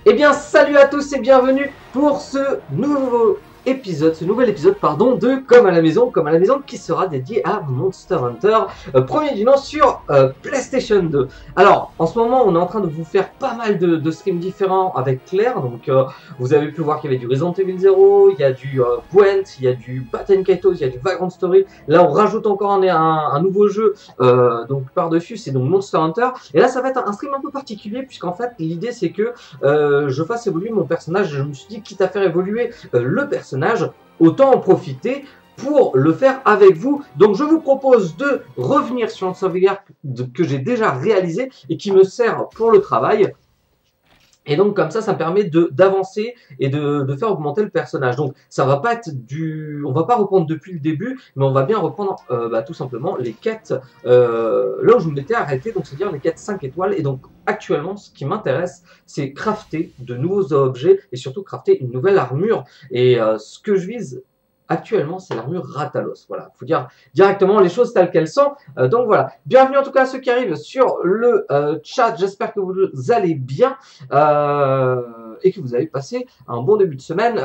Eh bien, salut à tous et bienvenue pour ce nouvel épisode, pardon, de Comme à la maison, qui sera dédié à Monster Hunter, premier du nom sur PlayStation 2. Alors, en ce moment, on est en train de vous faire pas mal de streams différents avec Claire, donc vous avez pu voir qu'il y avait du Resident Evil 0, il y a du Gwent, il y a du Batten Kaitos, il y a du Vagrant Story. Là, on rajoute encore un nouveau jeu, donc par-dessus, c'est donc Monster Hunter. Et là, ça va être un stream un peu particulier, puisqu'en fait, l'idée, c'est que je fasse évoluer mon personnage. Je me suis dit, quitte à faire évoluer le personnage, autant en profiter pour le faire avec vous. Donc je vous propose de revenir sur une sauvegarde que j'ai déjà réalisée et qui me sert pour le travail. Et donc comme ça me permet d'avancer et de faire augmenter le personnage. Donc ça va pas être on va pas reprendre depuis le début, mais on va bien reprendre tout simplement les quêtes là où je m'étais arrêté, donc c'est-à-dire les quêtes 5 étoiles. Et donc actuellement, ce qui m'intéresse, c'est crafter de nouveaux objets et surtout crafter une nouvelle armure. Et ce que je vise actuellement, c'est l'armure Ratalos. Voilà, faut dire directement les choses telles qu'elles sont. Donc voilà, bienvenue en tout cas à ceux qui arrivent sur le chat. J'espère que vous allez bien et que vous avez passé un bon début de semaine.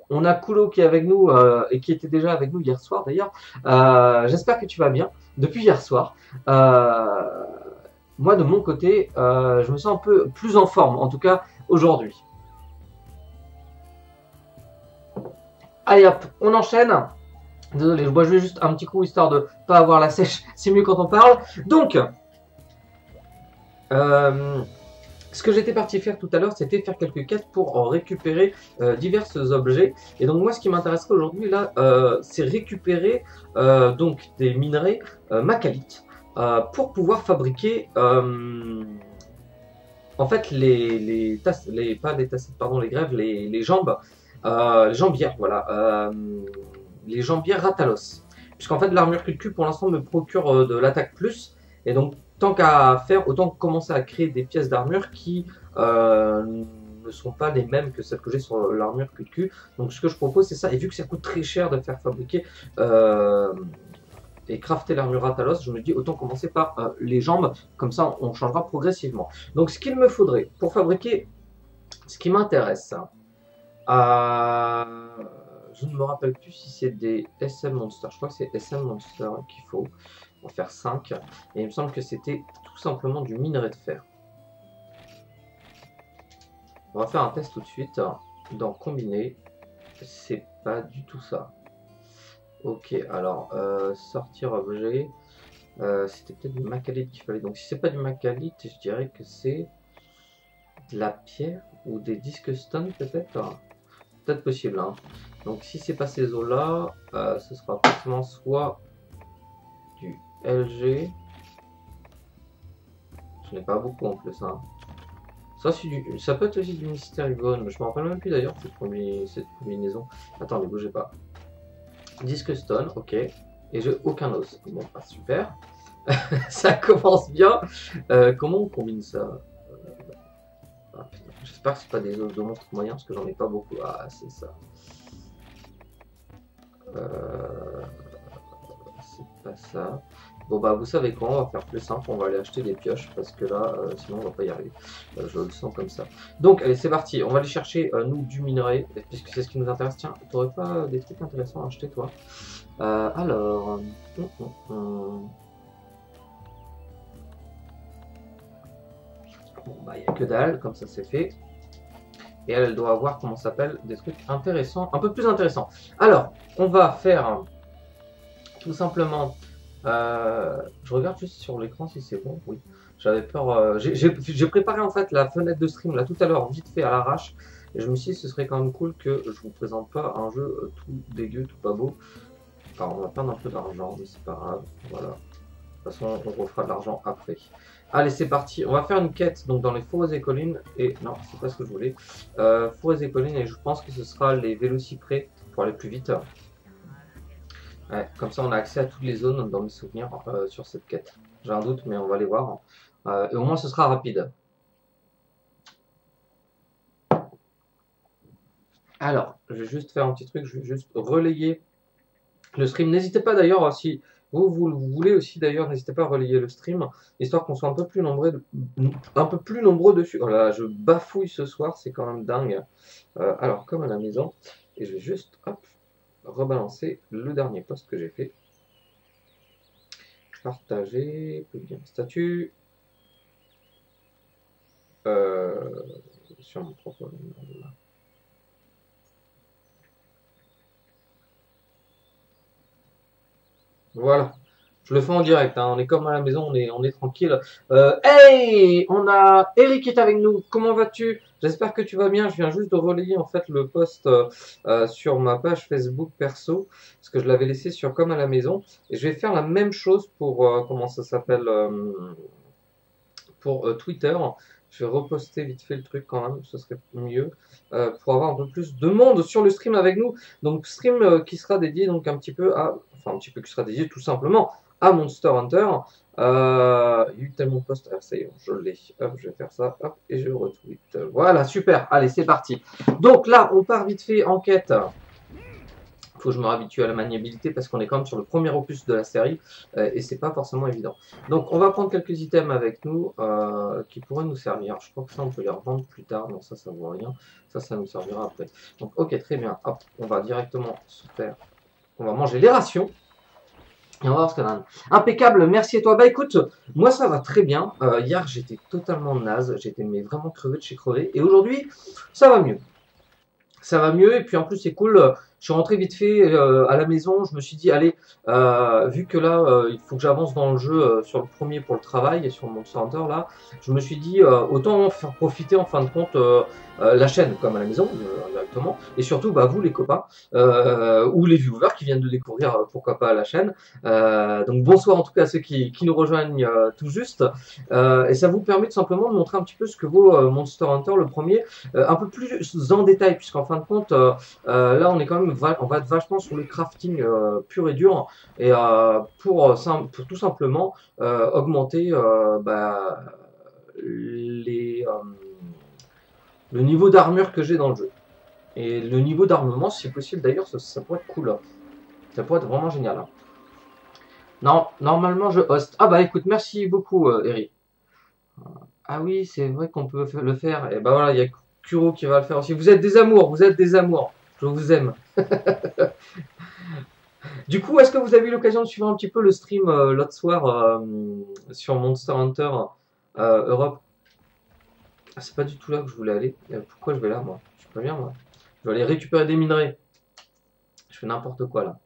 On a Kulo qui est avec nous et qui était déjà avec nous hier soir d'ailleurs. J'espère que tu vas bien depuis hier soir. Moi de mon côté, je me sens un peu plus en forme, en tout cas aujourd'hui. Allez hop, on enchaîne. Désolé, je bois juste un petit coup histoire de pas avoir la sèche. C'est mieux quand on parle. Donc, ce que j'étais parti faire tout à l'heure, c'était faire quelques quêtes pour récupérer divers objets. Et donc moi, ce qui m'intéresserait aujourd'hui là, c'est récupérer donc des minerais macalite pour pouvoir fabriquer en fait les grèves, les jambes, les jambières, voilà, les jambières Ratalos. Puisqu'en fait l'armure cul pour l'instant me procure de l'attaque plus, et donc tant qu'à faire, autant commencer à créer des pièces d'armure qui ne sont pas les mêmes que celles que j'ai sur l'armure cul. Donc ce que je propose c'est ça, et vu que ça coûte très cher de faire fabriquer et crafter l'armure Ratalos, je me dis autant commencer par les jambes, comme ça on changera progressivement. Donc ce qu'il me faudrait pour fabriquer ce qui m'intéresse, je ne me rappelle plus si c'est des SM Monster, je crois que c'est SM Monster qu'il faut. On va faire 5, et il me semble que c'était tout simplement du minerai de fer. On va faire un test tout de suite dans combiner. C'est pas du tout ça. Ok, alors sortir objet. C'était peut-être du macalite qu'il fallait. Donc si c'est pas du macalite, je dirais que c'est de la pierre ou des disques stone peut-être. Peut-être possible. Hein. Donc si c'est pas ces eaux là, ce sera forcément soit du LG. Je n'ai pas beaucoup en plus. Hein. Ça peut être aussi du Mysterigone, mais je me rappelle même plus d'ailleurs cette combinaison. Attendez, bougez pas. Disque stone, ok. Et j'ai aucun os. Bon, pas super. Ça commence bien. Comment on combine ça j'espère que c'est pas des os de monstres moyens parce que j'en ai pas beaucoup. Ah, c'est ça. C'est pas ça. Bon bah vous savez quoi, on va faire plus simple, on va aller acheter des pioches parce que là sinon on va pas y arriver. Je le sens comme ça. Donc allez c'est parti, on va aller chercher nous du minerai puisque c'est ce qui nous intéresse. Tiens, t'aurais pas des trucs intéressants à acheter toi? Alors... Bon bah il n'y a que dalle, comme ça c'est fait. Et elle doit avoir, comment ça s'appelle, des trucs intéressants, un peu plus intéressants. Alors, on va faire tout simplement... je regarde juste sur l'écran si c'est bon, oui. J'avais peur... j'ai préparé en fait la fenêtre de stream là tout à l'heure, vite fait à l'arrache. Et je me suis dit ce serait quand même cool que je vous présente pas un jeu tout dégueu, tout pas beau. Enfin, on va perdre un peu d'argent, mais c'est pas grave, voilà. De toute façon, on refera de l'argent après. Allez, c'est parti. On va faire une quête donc dans les forêts et collines. Et non, c'est pas ce que je voulais. Forêts et collines, et je pense que ce sera les Vélociprés pour aller plus vite. Ouais, comme ça, on a accès à toutes les zones dans mes souvenirs sur cette quête. J'ai un doute, mais on va les voir. Et au moins, ce sera rapide. Alors, je vais juste faire un petit truc. Je vais juste relayer le stream. N'hésitez pas d'ailleurs, si vous voulez aussi d'ailleurs, n'hésitez pas à relayer le stream, histoire qu'on soit un peu plus nombreux dessus. Voilà, je bafouille ce soir, c'est quand même dingue. Alors, comme à la maison, et je vais juste, hop, rebalancer le dernier post que j'ai fait. Partager, publier un statut. Sur mon propre. Voilà. Je le fais en direct, hein. On est comme à la maison, on est tranquille. Hey! On a Eric qui est avec nous. Comment vas-tu? J'espère que tu vas bien. Je viens juste de relayer en fait le post sur ma page Facebook perso, parce que je l'avais laissé sur Comme à la maison. Et je vais faire la même chose pour comment ça s'appelle pour Twitter. Je vais reposter vite fait le truc quand même, ce serait mieux pour avoir un peu plus de monde sur le stream avec nous. Donc stream qui sera dédié donc un petit peu à, enfin un petit peu qui sera dédié tout simplement à Monster Hunter. Il y a eu tellement de posts, ça y est, je l'ai. Hop, je vais faire ça, hop, et je retweet. Voilà, super. Allez, c'est parti. Donc là, on part vite fait en quête. Faut que je me réhabitue à la maniabilité parce qu'on est quand même sur le premier opus de la série et c'est pas forcément évident. Donc on va prendre quelques items avec nous qui pourraient nous servir. Je crois que ça on peut les revendre plus tard. Non, ça vaut rien. Ça nous servira après. Donc ok, très bien. Hop, on va directement se faire. On va manger les rations. Et on va voir ce qu'on a. Impeccable, merci à toi. Bah écoute, moi ça va très bien. Hier j'étais totalement naze, j'étais mais vraiment crevé de chez crevé. Et aujourd'hui, ça va mieux. Ça va mieux et puis en plus c'est cool. Je suis rentré vite fait à la maison. Je me suis dit allez, vu que là il faut que j'avance dans le jeu sur le premier pour le travail et sur le Monster Hunter là, je me suis dit autant faire profiter en fin de compte la chaîne comme à la maison directement et surtout bah vous les copains ou les viewers qui viennent de découvrir pourquoi pas la chaîne. Donc bonsoir en tout cas à ceux qui nous rejoignent tout juste et ça vous permet tout simplement de montrer un petit peu ce que vaut Monster Hunter le premier un peu plus en détail puisqu'en fin de compte là on est quand même on va être vachement sur le crafting pur et dur et pour tout simplement augmenter bah, le niveau d'armure que j'ai dans le jeu. Et le niveau d'armement, si possible d'ailleurs, ça pourrait être cool. Ça pourrait être vraiment génial. Non, normalement je host. Ah bah écoute, merci beaucoup Eric. Ah oui, c'est vrai qu'on peut le faire. Et bah voilà, il y a Kuro qui va le faire aussi. Vous êtes des amours, vous êtes des amours. Je vous aime. Du coup, est-ce que vous avez eu l'occasion de suivre un petit peu le stream l'autre soir sur Monster Hunter Europe? Ah, c'est pas du tout là que je voulais aller. Pourquoi je vais là, moi? Je suis pas bien, moi. Je vais aller récupérer des minerais. Je fais n'importe quoi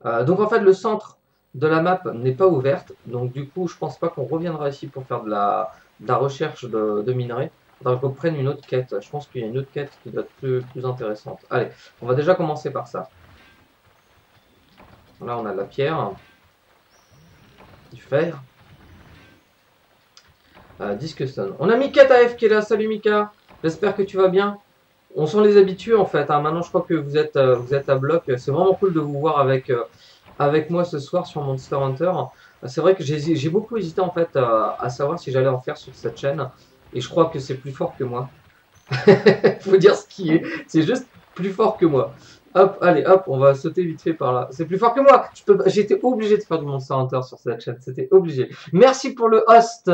là. Donc en fait, le centre de la map n'est pas ouverte. Donc du coup, je pense pas qu'on reviendra ici pour faire de la recherche de minerais. Il faudra qu'on prenne une autre quête. Je pense qu'il y a une autre quête qui doit être plus intéressante. Allez, on va déjà commencer par ça. Là, on a de la pierre, du fer, disque stone. On a Mika Taef qui est là. Salut Mika, j'espère que tu vas bien. On sent les habitués en fait. Hein. Maintenant, je crois que vous êtes à bloc. C'est vraiment cool de vous voir avec moi ce soir sur Monster Hunter. C'est vrai que j'ai beaucoup hésité en fait à savoir si j'allais en faire sur cette chaîne. Et je crois que c'est plus fort que moi. Faut dire ce qui est. C'est juste plus fort que moi. Hop, allez, hop, on va sauter vite fait par là. C'est plus fort que moi. J'étais obligé de faire du Monster Hunter sur cette chaîne. C'était obligé. Merci pour le host,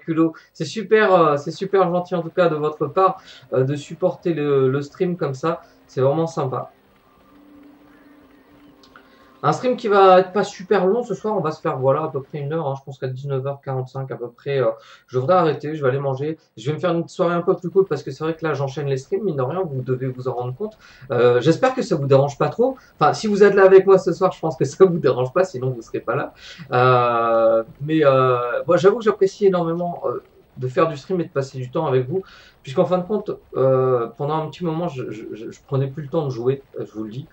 Kulo. C'est super gentil en tout cas de votre part de supporter le stream comme ça. C'est vraiment sympa. Un stream qui va être pas super long ce soir, on va se faire voilà à peu près 1 heure, hein. Je pense qu'à 19h45 à peu près, je devrais arrêter, je vais aller manger. Je vais me faire une soirée un peu plus cool parce que c'est vrai que là j'enchaîne les streams, mine de rien, vous devez vous en rendre compte. J'espère que ça vous dérange pas trop. Enfin, si vous êtes là avec moi ce soir, je pense que ça vous dérange pas, sinon vous serez pas là. Moi j'avoue que j'apprécie énormément de faire du stream et de passer du temps avec vous, puisqu'en fin de compte, pendant un petit moment, je prenais plus le temps de jouer, je vous le dis.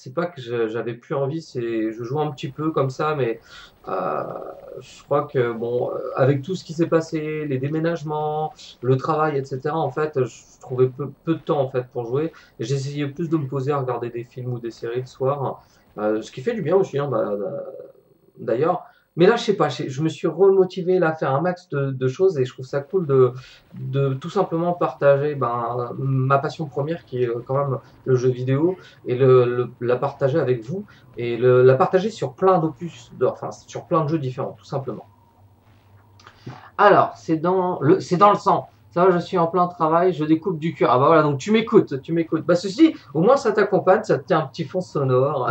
C'est pas que j'avais plus envie, je joue un petit peu comme ça, mais je crois que bon, avec tout ce qui s'est passé, les déménagements, le travail, etc. En fait, je trouvais peu de temps en fait pour jouer. Et j'essayais plus de me poser à regarder des films ou des séries le soir, ce qui fait du bien aussi. Hein, d'ailleurs, Mais là, je sais pas, je me suis remotivé là, à faire un max de choses et je trouve ça cool de tout simplement partager ben, ma passion première qui est quand même le jeu vidéo et la partager avec vous et la partager sur plein d'opus, enfin sur plein de jeux différents, tout simplement. Alors, c'est dans le sang. Ça va, je suis en plein travail, je découpe du cœur. Ah bah voilà, donc tu m'écoutes, tu m'écoutes. Bah ceci, au moins ça t'accompagne, ça te tient un petit fond sonore.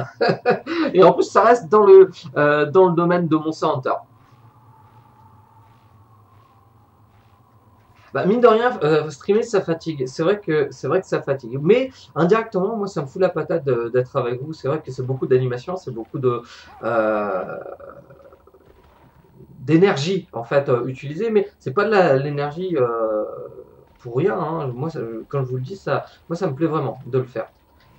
Et en plus, ça reste dans le domaine de Monster Hunter. Bah, mine de rien, streamer ça fatigue. C'est vrai que ça fatigue. Mais indirectement, moi ça me fout la patate d'être avec vous. C'est vrai que c'est beaucoup d'animation, c'est beaucoup de euh, d'énergie en fait utilisée, mais c'est pas de l'énergie pour rien. Hein. Moi, quand je vous le dis, moi ça me plaît vraiment de le faire.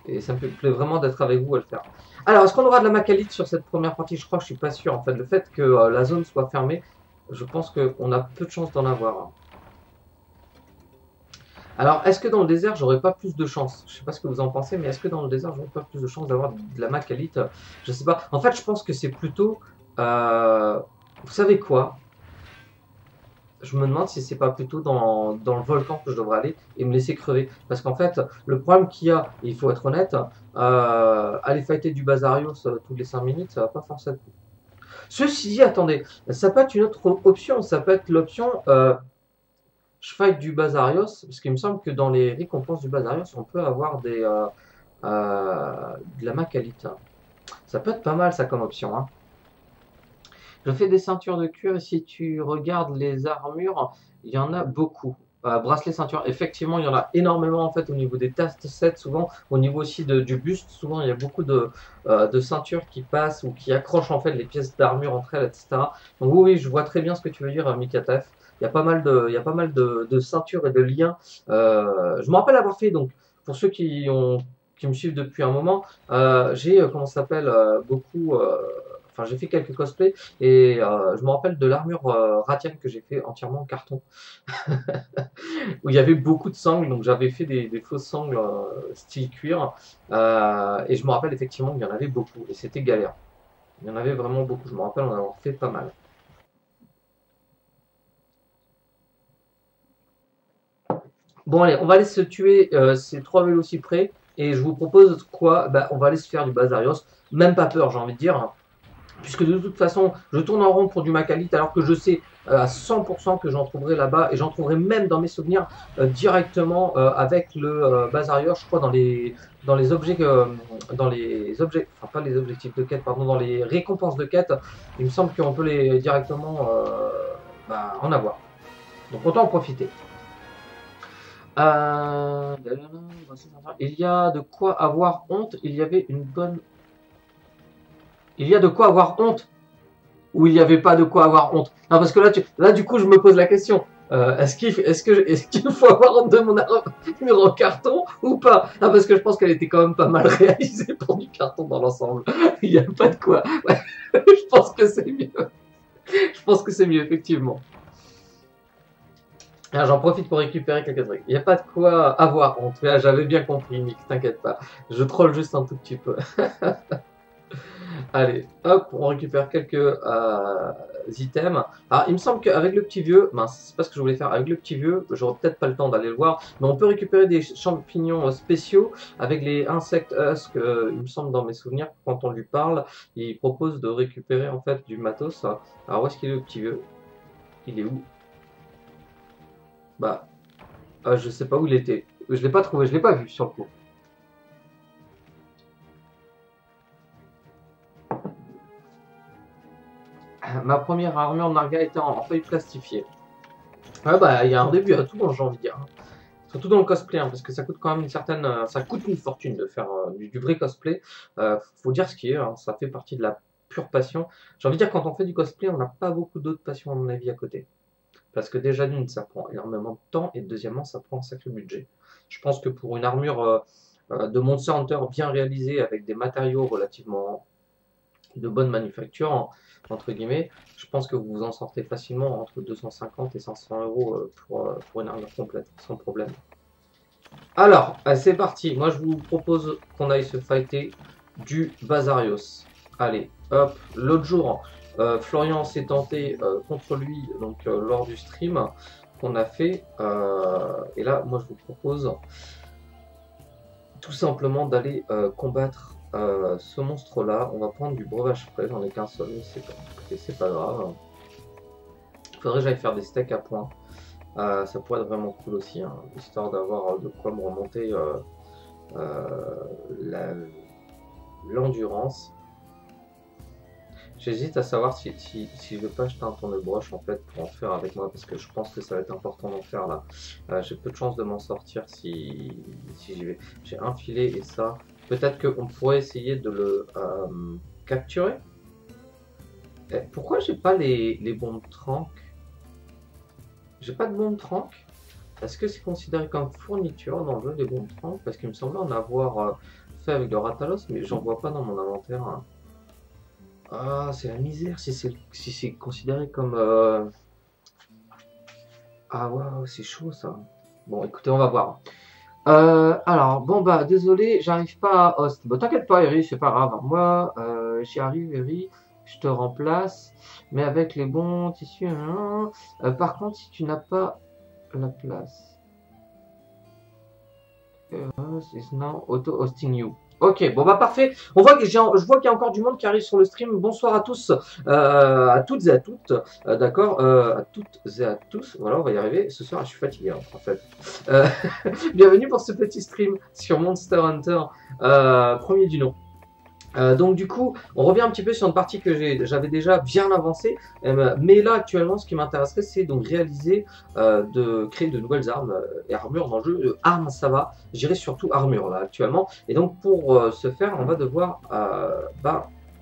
Et ça me plaît vraiment d'être avec vous à le faire. Alors, est-ce qu'on aura de la macalite sur cette première partie? Je crois que je suis pas sûr. En fait, le fait que la zone soit fermée, je pense qu'on a peu de chances d'en avoir. Hein. Alors, est-ce que dans le désert, j'aurais pas plus de chance? Je sais pas ce que vous en pensez, mais est-ce que dans le désert, j'aurais pas plus de chance d'avoir de la macalite? Je sais pas. En fait, je pense que c'est plutôt... vous savez quoi? Je me demande si c'est pas plutôt dans le volcan que je devrais aller et me laisser crever. Parce qu'en fait, le problème qu'il y a, et il faut être honnête, aller fighter du Bazarios toutes les 5 minutes, ça va pas forcément. Ceci dit, attendez, ça peut être une autre option. Ça peut être l'option je fight du Bazarios, parce qu'il me semble que dans les récompenses du Bazarios, on peut avoir de la macalite. Ça peut être pas mal ça comme option. Hein. Je fais des ceintures de cuir et si tu regardes les armures, il y en a beaucoup. Bracelet, ceinture, effectivement, il y en a énormément en fait au niveau des test sets, souvent au niveau aussi du buste, souvent il y a beaucoup de ceintures qui passent ou qui accrochent en fait les pièces d'armure entre elles, etc. Donc oui, je vois très bien ce que tu veux dire, Mikatef. Il y a pas mal de ceintures et de liens. Je me rappelle avoir fait donc pour ceux qui me suivent depuis un moment, j'ai comment ça s'appelle beaucoup. Enfin, j'ai fait quelques cosplays et je me rappelle de l'armure Ratienne que j'ai fait entièrement en carton, où il y avait beaucoup de sangles, donc j'avais fait des fausses sangles style cuir, et je me rappelle effectivement qu'il y en avait beaucoup, et c'était galère. Il y en avait vraiment beaucoup, je me rappelle en avoir fait pas mal. Bon allez, on va aller se tuer ces 3 vélocyprès, et je vous propose quoi? Bah, on va aller se faire du Bazarios, même pas peur j'ai envie de dire. Puisque de toute façon, je tourne en rond pour du Macalite alors que je sais à 100% que j'en trouverai là-bas et j'en trouverai même dans mes souvenirs directement avec le Bazarios, je crois dans les objets enfin pas les objectifs de quête, pardon, dans les récompenses de quête, il me semble qu'on peut les directement en avoir. Donc autant en profiter. Il y a de quoi avoir honte. Il y avait une bonne. Il y a de quoi avoir honte. Où il n'y avait pas de quoi avoir honte. Non, parce que là, du coup, je me pose la question. Est-ce qu'il faut avoir honte de mon armure en carton ou pas? Ah, parce que je pense qu'elle était quand même pas mal réalisée pour du carton dans l'ensemble. Il n'y a pas de quoi. Ouais. Je pense que c'est mieux. Je pense que c'est mieux, effectivement. J'en profite pour récupérer quelques trucs. Il n'y a pas de quoi avoir honte. J'avais bien compris, Nick, t'inquiète pas. Je troll juste un tout petit peu. Allez, hop, on récupère quelques items. Alors, il me semble qu'avec le petit vieux, c'est pas ce que je voulais faire. Avec le petit vieux, j'aurai peut-être pas le temps d'aller le voir, mais on peut récupérer des champignons spéciaux avec les insectes husk. Il me semble dans mes souvenirs, quand on lui parle, il propose de récupérer en fait du matos. Alors, où est-ce qu'il est le petit vieux? Il est où? Bah, je sais pas où il était. Je l'ai pas trouvé, je l'ai pas vu sur le coup. Ma première armure Narga était en feuille plastifiée. Ouais, bah, il y a un début à tout, j'ai envie de dire. Surtout dans le cosplay, hein, parce que ça coûte quand même une certaine. Ça coûte une fortune de faire du vrai cosplay. Faut dire ce qui est, hein, ça fait partie de la pure passion. J'ai envie de dire, quand on fait du cosplay, on n'a pas beaucoup d'autres passions, à mon avis, à côté. Parce que déjà, d'une, ça prend énormément de temps, et deuxièmement, ça prend un sacré budget. Je pense que pour une armure de Monster Hunter bien réalisée, avec des matériaux relativement de bonne manufacture, entre guillemets, je pense que vous vous en sortez facilement entre 250 et 500 euros pour une armure complète, sans problème. Alors, c'est parti. Moi, je vous propose qu'on aille se fighter du Bazarios. Allez, hop. L'autre jour, Florian s'est tenté contre lui donc, lors du stream qu'on a fait. Et là, moi, je vous propose tout simplement d'aller combattre ce monstre-là. On va prendre du breuvage frais, j'en ai qu'un seul, mais c'est pas grave. Il faudrait que j'aille faire des steaks à point. Ça pourrait être vraiment cool aussi, hein, histoire d'avoir de quoi me remonter l'endurance. J'hésite à savoir si je vais pas acheter un tourne-broche en fait pour en faire avec moi, parce que je pense que ça va être important d'en faire là. J'ai peu de chance de m'en sortir si j'y vais. J'ai un filet et ça. Peut-être qu'on pourrait essayer de le capturer. Pourquoi j'ai pas les bombes trank? J'ai pas de bombes trank. Est-ce que c'est considéré comme fourniture dans le jeu des bombes trank? Parce qu'il me semblait en avoir fait avec le Ratalos, mais j'en vois pas dans mon inventaire. Hein. Ah, c'est la misère si c'est considéré comme... Ah waouh, c'est chaud ça. Bon, écoutez, on va voir. Alors, bon bah, désolé, j'arrive pas à host. Bon, t'inquiète pas, Eri, c'est pas grave. Moi, j'y arrive, Eri, je te remplace. Mais avec les bons tissus... par contre, si tu n'as pas la place... is now auto-hosting you. Ok, bon bah parfait. On voit que je vois qu'il y a encore du monde qui arrive sur le stream. Bonsoir à tous, à toutes et à toutes. D'accord, à toutes et à tous. Voilà, on va y arriver. Ce soir, je suis fatigué hein, en fait. Bienvenue pour ce petit stream sur Monster Hunter, premier du nom. Donc du coup, on revient un petit peu sur une partie que j'avais déjà bien avancée, mais là actuellement, ce qui m'intéresserait, c'est donc réaliser, de créer de nouvelles armes et armures dans le jeu. Armes, ça va, j'irai surtout armure là actuellement. Et donc pour ce faire, on va devoir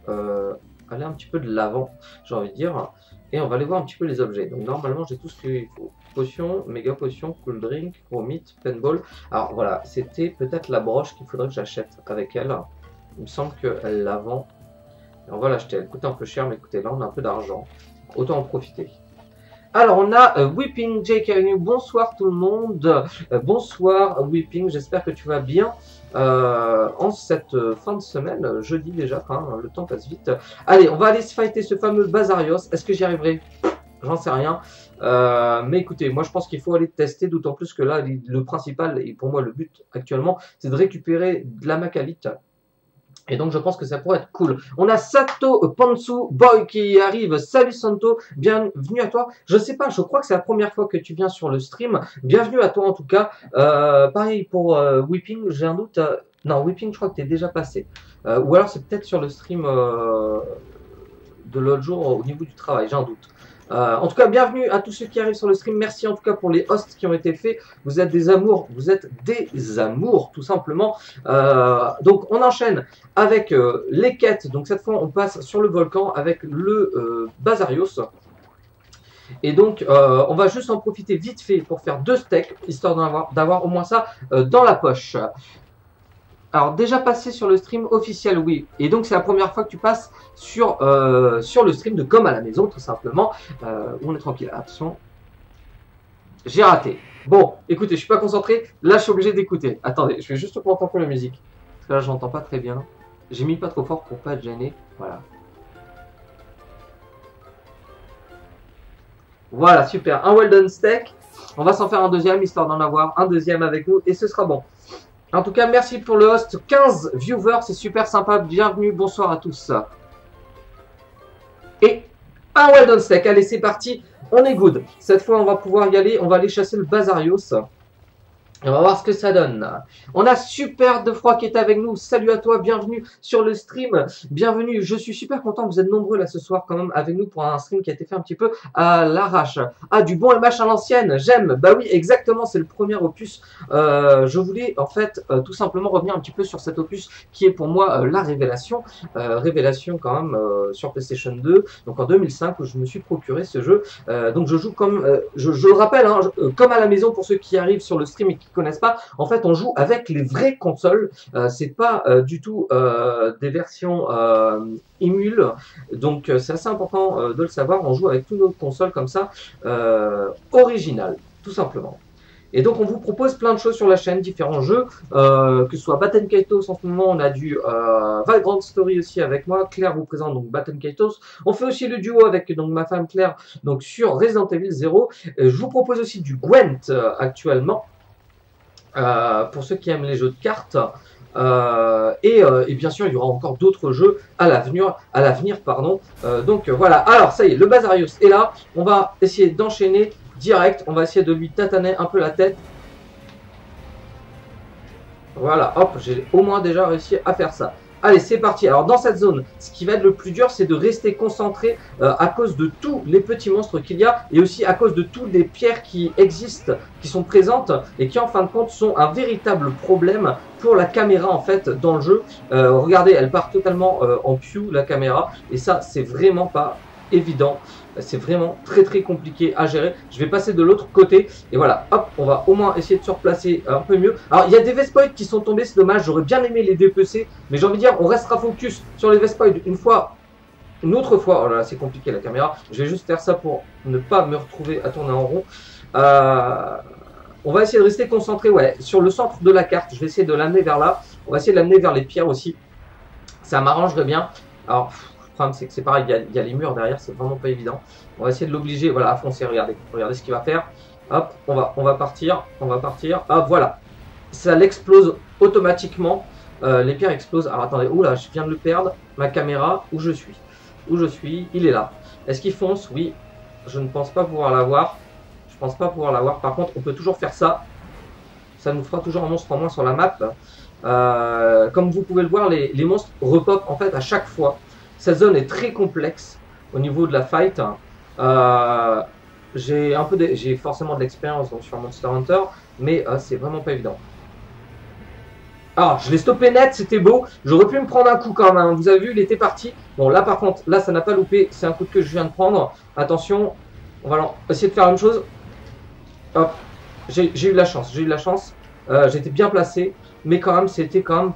aller un petit peu de l'avant, j'ai envie de dire, et on va aller voir un petit peu les objets. Donc normalement, j'ai tout ce qu'il faut. Potion, méga potion, cool drink, chromite, paintball. Alors voilà, c'était peut-être la broche qu'il faudrait que j'achète avec elle. Il me semble qu'elle la vend. Et on va l'acheter. Elle coûte un peu cher, mais écoutez, là on a un peu d'argent. Autant en profiter. Alors on a Whipping Jake Avenue. Bonsoir tout le monde. Bonsoir Whipping. J'espère que tu vas bien en cette fin de semaine. Jeudi déjà. Hein, le temps passe vite. Allez, on va aller se fighter ce fameux Bazarios. Est-ce que j'y arriverai? J'en sais rien. Mais écoutez, moi je pense qu'il faut aller tester, d'autant plus que là, le principal, et pour moi le but actuellement, c'est de récupérer de la macalite. Et donc je pense que ça pourrait être cool. On a Sato Pantsu Boy qui arrive. Salut Santo, bienvenue à toi. Je sais pas, je crois que c'est la première fois que tu viens sur le stream. Bienvenue à toi en tout cas. Pareil pour Whipping, j'ai un doute. Non, Whipping, je crois que tu es déjà passé. Ou alors c'est peut-être sur le stream de l'autre jour au niveau du travail, j'ai un doute. En tout cas, bienvenue à tous ceux qui arrivent sur le stream. Merci en tout cas pour les hosts qui ont été faits. Vous êtes des amours, tout simplement. Donc, on enchaîne avec les quêtes. Donc, cette fois, on passe sur le volcan avec le Bazarios. Et donc, on va juste en profiter vite fait pour faire 2 steaks, histoire d'avoir au moins ça dans la poche. Alors déjà passé sur le stream officiel, oui. Et donc c'est la première fois que tu passes sur le stream de Comme à la maison, tout simplement. On est tranquille. Attention. J'ai raté. Bon, écoutez, je suis pas concentré. Là, je suis obligé d'écouter. Attendez, je vais juste augmenter un peu la musique. Parce que là, j'entends pas très bien. J'ai mis pas trop fort pour pas être gêné. Voilà. Voilà, super. Un well done steak. On va s'en faire un deuxième, histoire d'en avoir un deuxième avec nous. Et ce sera bon. En tout cas, merci pour le host. 15 viewers, c'est super sympa. Bienvenue, bonsoir à tous. Et un well done steak. Allez, c'est parti. On est good. Cette fois, on va pouvoir y aller. On va aller chasser le Bazarios. On va voir ce que ça donne. On a Super de Froid qui est avec nous. Salut à toi, bienvenue sur le stream. Bienvenue, je suis super content. Vous êtes nombreux là ce soir quand même avec nous pour un stream qui a été fait un petit peu à l'arrache. Ah, du bon MH à l'ancienne, j'aime. Bah oui, exactement, c'est le premier opus. Je voulais en fait tout simplement revenir un petit peu sur cet opus qui est pour moi la révélation. Révélation quand même sur PlayStation 2, donc en 2005 où je me suis procuré ce jeu. Donc je joue comme, je le rappelle, hein, comme à la maison pour ceux qui arrivent sur le stream et qui connaissent pas, en fait on joue avec les vraies consoles, c'est pas du tout des versions émule, donc c'est assez important de le savoir, on joue avec toutes nos consoles comme ça, originales, tout simplement. Et donc on vous propose plein de choses sur la chaîne, différents jeux, que ce soit Batten Kaitos en ce moment, on a du Vagrant Story aussi avec moi, Claire vous présente donc Batten Kaitos. On fait aussi le duo avec donc ma femme Claire donc sur Resident Evil 0. Je vous propose aussi du Gwent actuellement, pour ceux qui aiment les jeux de cartes. Et bien sûr il y aura encore d'autres jeux à l'avenir, pardon. Donc voilà, alors ça y est, le Bazarios est là, on va essayer d'enchaîner direct, on va essayer de lui tataner un peu la tête. Voilà, hop, j'ai au moins déjà réussi à faire ça. Allez, c'est parti. Alors dans cette zone, ce qui va être le plus dur, c'est de rester concentré à cause de tous les petits monstres qu'il y a et aussi à cause de toutes les pierres qui existent, qui sont présentes et qui en fin de compte sont un véritable problème pour la caméra en fait dans le jeu. Regardez, elle part totalement en pew la caméra et ça c'est vraiment pas évident. C'est vraiment très compliqué à gérer. Je vais passer de l'autre côté et voilà, hop, on va au moins essayer de se replacer un peu mieux. Alors il y a des Vespoids qui sont tombés, c'est dommage, j'aurais bien aimé les dépecer, mais j'ai envie de dire, on restera focus sur les Vespoids une autre fois. Oh là là, c'est compliqué la caméra. Je vais juste faire ça pour ne pas me retrouver à tourner en rond. On va essayer de rester concentré sur le centre de la carte. Je vais essayer de l'amener vers là. On va essayer de l'amener vers les pierres aussi. Ça m'arrangerait bien. Alors, le problème, c'est que c'est pareil, il y a les murs derrière, c'est vraiment pas évident. On va essayer de l'obliger, voilà, à foncer, regardez ce qu'il va faire. Hop, on va partir. Hop, voilà. Ça l'explose automatiquement. Les pierres explosent. Alors attendez, oula, je viens de le perdre. Ma caméra, où je suis, il est là. Est-ce qu'il fonce? Oui. Je ne pense pas pouvoir l'avoir. Par contre, on peut toujours faire ça. Ça nous fera toujours un monstre en moins sur la map. Comme vous pouvez le voir, les monstres repopent en fait à chaque fois. Cette zone est très complexe au niveau de la fight. J'ai forcément de l'expérience sur Monster Hunter, mais c'est vraiment pas évident. Ah, je l'ai stoppé net, c'était beau. J'aurais pu me prendre un coup quand même. Vous avez vu, il était parti. Bon, là par contre, là ça n'a pas loupé. C'est un coup que je viens de prendre. Attention, on va essayer de faire la même chose. Hop, j'ai eu de la chance. J'étais bien placé, mais quand même, c'était quand même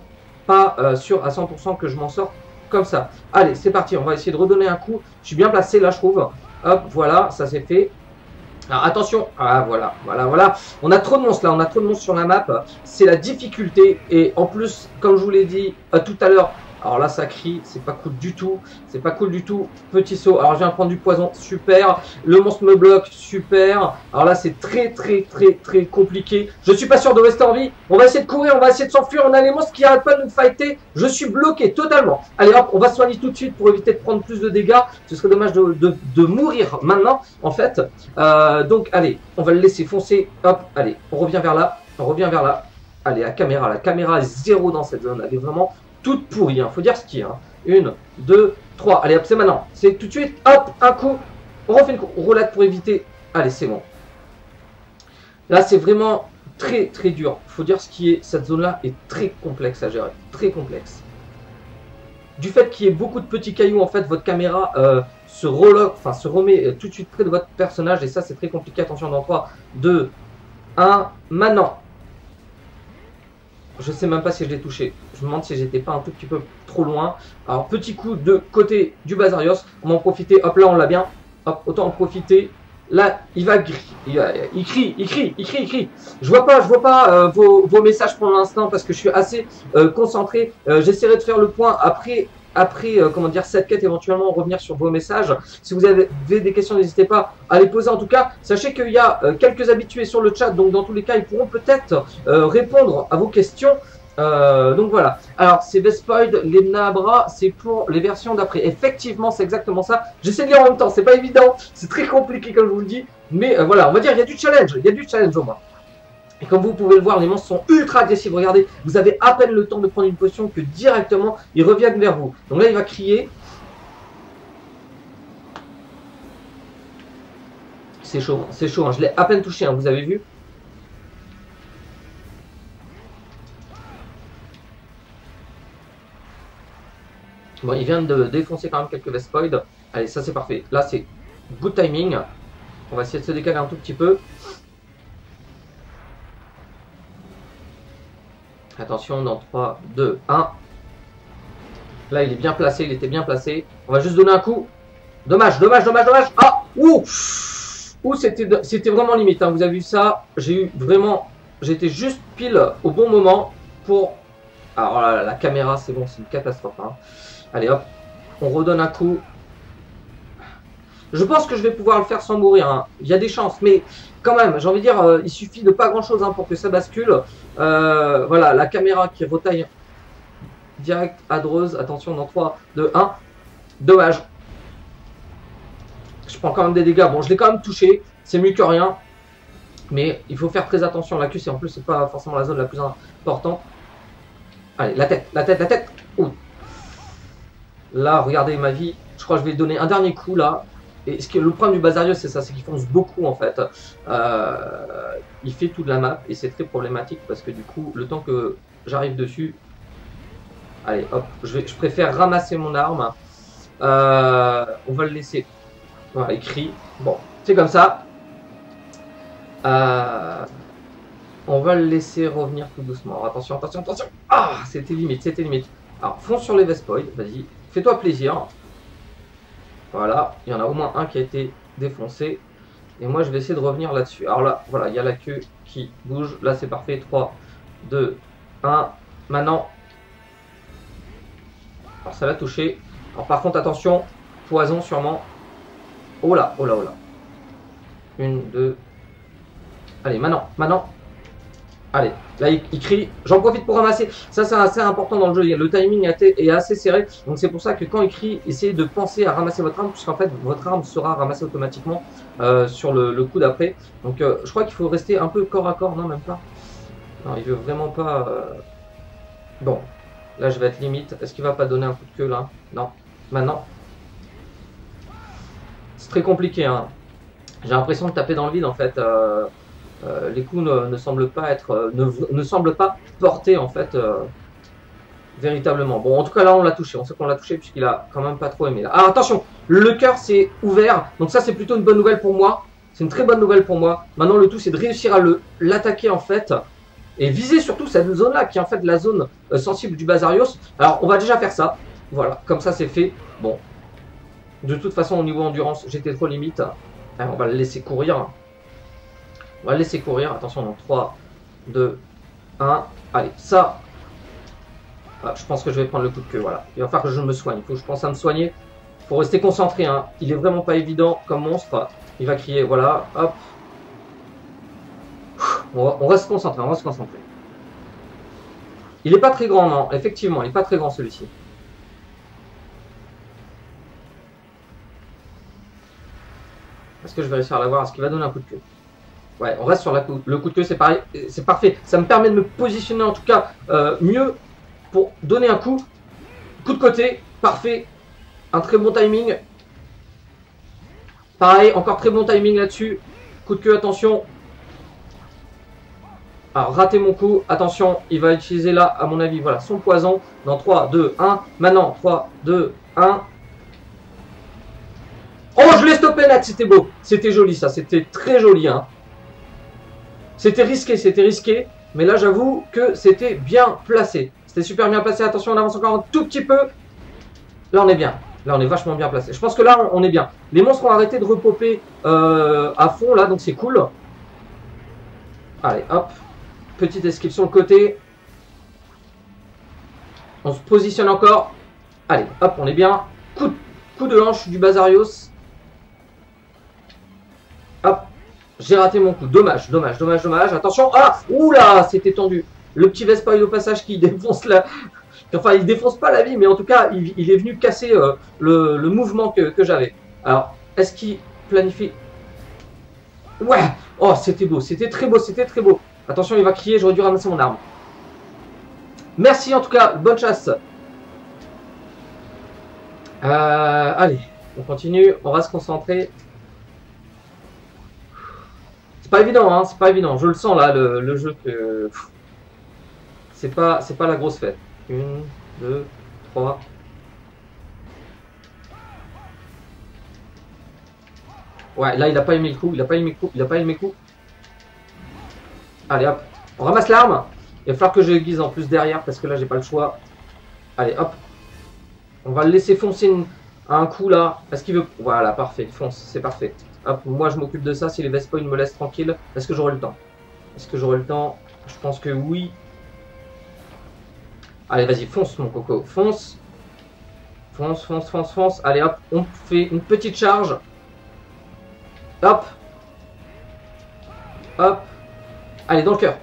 pas sûr à 100% que je m'en sorte comme ça. Allez, c'est parti, on va essayer de redonner un coup. Je suis bien placé là, je trouve. Hop, voilà, ça c'est fait. Alors attention, ah voilà. On a trop de monstres là, on a trop de monstres sur la map. C'est la difficulté. Et en plus, comme je vous l'ai dit tout à l'heure, alors là ça crie, c'est pas cool du tout. Petit saut, alors je viens de prendre du poison, super. Le monstre me bloque, super. Alors là c'est très compliqué. Je suis pas sûr de rester en vie. On va essayer de courir, on va essayer de s'enfuir. On a les monstres qui arrêtent pas de nous fighter. Je suis bloqué totalement. Allez hop, on va soigner tout de suite pour éviter de prendre plus de dégâts. Ce serait dommage de mourir maintenant en fait. Donc allez, on va le laisser foncer. Hop, allez, on revient vers là. Allez, la caméra est zéro dans cette zone. Elle est vraiment toute pourrie, faut dire ce qu'il y a. 1, 2, 3. Allez hop, c'est maintenant. C'est tout de suite. Hop, un coup. On refait une roulade pour éviter. Allez, c'est bon. Là, c'est vraiment très dur. Faut dire ce qui est. Cette zone-là est très complexe à gérer. Très complexe. Du fait qu'il y ait beaucoup de petits cailloux, en fait, votre caméra se remet tout de suite près de votre personnage. Et ça, c'est très compliqué. Attention, dans 3, 2, 1. Maintenant. Je sais même pas si je l'ai touché. Je me demande si j'étais pas un tout petit peu trop loin. Alors, petit coup de côté du Bazarios. On va en profiter. Hop, là, on l'a bien. Hop, autant en profiter. Là, il va il crie. Je vois pas vos messages pour l'instant parce que je suis assez concentré. J'essaierai de faire le point après comment dire, cette quête, éventuellement revenir sur vos messages. Si vous avez des questions, n'hésitez pas à les poser. En tout cas, sachez qu'il y a quelques habitués sur le chat, donc dans tous les cas, ils pourront peut-être répondre à vos questions. Donc voilà. Alors, ces Vespoids, les Nabra, c'est pour les versions d'après. Effectivement, c'est exactement ça. J'essaie de lire en même temps, c'est pas évident. C'est très compliqué, comme je vous le dis. Mais voilà, on va dire, il y a du challenge. Au moins. Et comme vous pouvez le voir, les monstres sont ultra agressifs. Regardez, vous avez à peine le temps de prendre une potion que directement, ils reviennent vers vous. Donc là, il va crier. C'est chaud, hein. Je l'ai à peine touché, hein, vous avez vu. Bon, il vient de défoncer quand même quelques Vespoids. Allez, ça c'est parfait. Là, c'est good timing. On va essayer de se décaler un tout petit peu. Attention, dans 3, 2, 1. Là, il est bien placé, il était bien placé. On va juste donner un coup. Dommage. Ah, ouh. où c'était vraiment limite. Hein. Vous avez vu ça, j'étais juste pile au bon moment pour... Alors là, la caméra, c'est bon, c'est une catastrophe. Hein. Allez hop, on redonne un coup. Je pense que je vais pouvoir le faire sans mourir. Hein. Il y a des chances, mais quand même, j'ai envie de dire, il suffit de pas grand chose hein, pour que ça bascule. Voilà, la caméra qui retaille direct à Dreuse. Attention, dans 3, 2, 1. Dommage. Je prends quand même des dégâts. Bon, je l'ai quand même touché. C'est mieux que rien. Mais il faut faire très attention. La queue, en plus, c'est pas forcément la zone la plus importante. Allez, la tête, la tête, la tête. Ouh. Là, regardez ma vie. Je crois que je vais donner un dernier coup là. Et le problème du Basarios, c'est ça, c'est qu'il fonce beaucoup en fait. Il fait toute la map et c'est très problématique parce que du coup, le temps que j'arrive dessus, allez, hop, je préfère ramasser mon arme. On va le laisser. Voilà, écrit. Bon, c'est comme ça. On va le laisser revenir tout doucement. Alors, attention, attention, attention. Ah, c'était limite, c'était limite. Alors, fonce sur les Vespoids, vas-y. Fais-toi plaisir. Voilà, il y en a au moins un qui a été défoncé. Et moi, je vais essayer de revenir là-dessus. Alors là, voilà, il y a la queue qui bouge. Là, c'est parfait. 3, 2, 1. Maintenant. Alors, ça l'a touché. Alors, par contre, attention. Poison, sûrement. Oh là, oh là, oh là. 1, 2. Allez, maintenant, maintenant. Allez, là il crie, j'en profite pour ramasser. Ça c'est assez important dans le jeu, le timing est assez serré. Donc c'est pour ça que quand il crie, essayez de penser à ramasser votre arme, puisqu'en fait votre arme sera ramassée automatiquement sur le coup d'après. Donc je crois qu'il faut rester un peu corps à corps, non même pas. Non, il veut vraiment pas... Bon, là je vais être limite. Est-ce qu'il va pas donner un coup de queue là? Non, maintenant. C'est très compliqué, hein. J'ai l'impression de taper dans le vide en fait. Les coups ne semblent pas être, ne semblent pas porter en fait véritablement. Bon, en tout cas là on l'a touché, on sait qu'on l'a touché puisqu'il a quand même pas trop aimé là. Ah attention, le cœur s'est ouvert, donc ça c'est plutôt une bonne nouvelle pour moi. C'est une très bonne nouvelle pour moi. Maintenant le tout c'est de réussir à l'attaquer en fait et viser surtout cette zone là qui est en fait la zone sensible du Basarios. Alors on va déjà faire ça. Voilà, comme ça c'est fait. Bon, de toute façon au niveau endurance j'étais trop limite. Alors, on va le laisser courir. On va le laisser courir. Attention, dans 3, 2, 1. Allez, ça. Ah, je pense que je vais prendre le coup de queue. Voilà. Il va falloir que je me soigne. Il faut que je pense à me soigner. Il faut rester concentré. Hein. Il est vraiment pas évident comme monstre. Il va crier. Voilà. Hop. On reste concentré. On reste concentré. Il n'est pas très grand, non. Effectivement, il n'est pas très grand celui-ci. Est-ce que je vais réussir à l'avoir? Est-ce qu'il va donner un coup de queue? Ouais, on reste sur le coup de queue, c'est pareil, c'est parfait. Ça me permet de me positionner en tout cas mieux pour donner un coup. Coup de côté, parfait. Un très bon timing. Pareil, encore très bon timing là-dessus. Coup de queue, attention. Alors, raté mon coup. Attention, il va utiliser là, à mon avis, voilà, son poison. Dans 3, 2, 1. Maintenant, 3, 2, 1. Oh, je l'ai stoppé net, c'était beau. C'était joli ça, c'était très joli. Hein. C'était risqué. Mais là, j'avoue que c'était bien placé. C'était super bien placé. Attention, on avance encore un tout petit peu. Là, on est bien. Là, on est vachement bien placé. Je pense que là, on est bien. Les monstres ont arrêté de repopper à fond, là, donc c'est cool. Allez, hop. Petite esquive sur le côté. On se positionne encore. Allez, hop, on est bien. Coup de hanche du Basarios. Hop, j'ai raté mon coup. Dommage. Attention. Ah, oula, c'était tendu. Le petit Vespoid au passage qui défonce la... Enfin, il défonce pas la vie, mais en tout cas, il est venu casser le mouvement que j'avais. Alors, est-ce qu'il planifie? Ouais. Oh, c'était beau. C'était très beau. Attention, il va crier. J'aurais dû ramasser mon arme. Merci en tout cas. Bonne chasse. Allez, on continue. On va se concentrer. C'est pas évident, hein, c'est pas évident. Je le sens là, le jeu que c'est pas la grosse fête. 1, 2, 3. Ouais, là il a pas aimé le coup, il a pas aimé le coup. Allez hop, on ramasse l'arme. Il va falloir que je l'aiguise en plus derrière parce que là j'ai pas le choix. Allez hop, on va le laisser foncer un coup là. Est-ce qu'il veut? Voilà, parfait, fonce, c'est parfait. Hop, moi je m'occupe de ça si les Vespoils me laissent tranquille. Est-ce que j'aurai le temps? Est-ce que j'aurai le temps? Je pense que oui. Allez, vas-y, fonce mon coco, fonce. Fonce, fonce, fonce, fonce. Allez hop, on fait une petite charge. Hop. Hop. Allez, dans le cœur.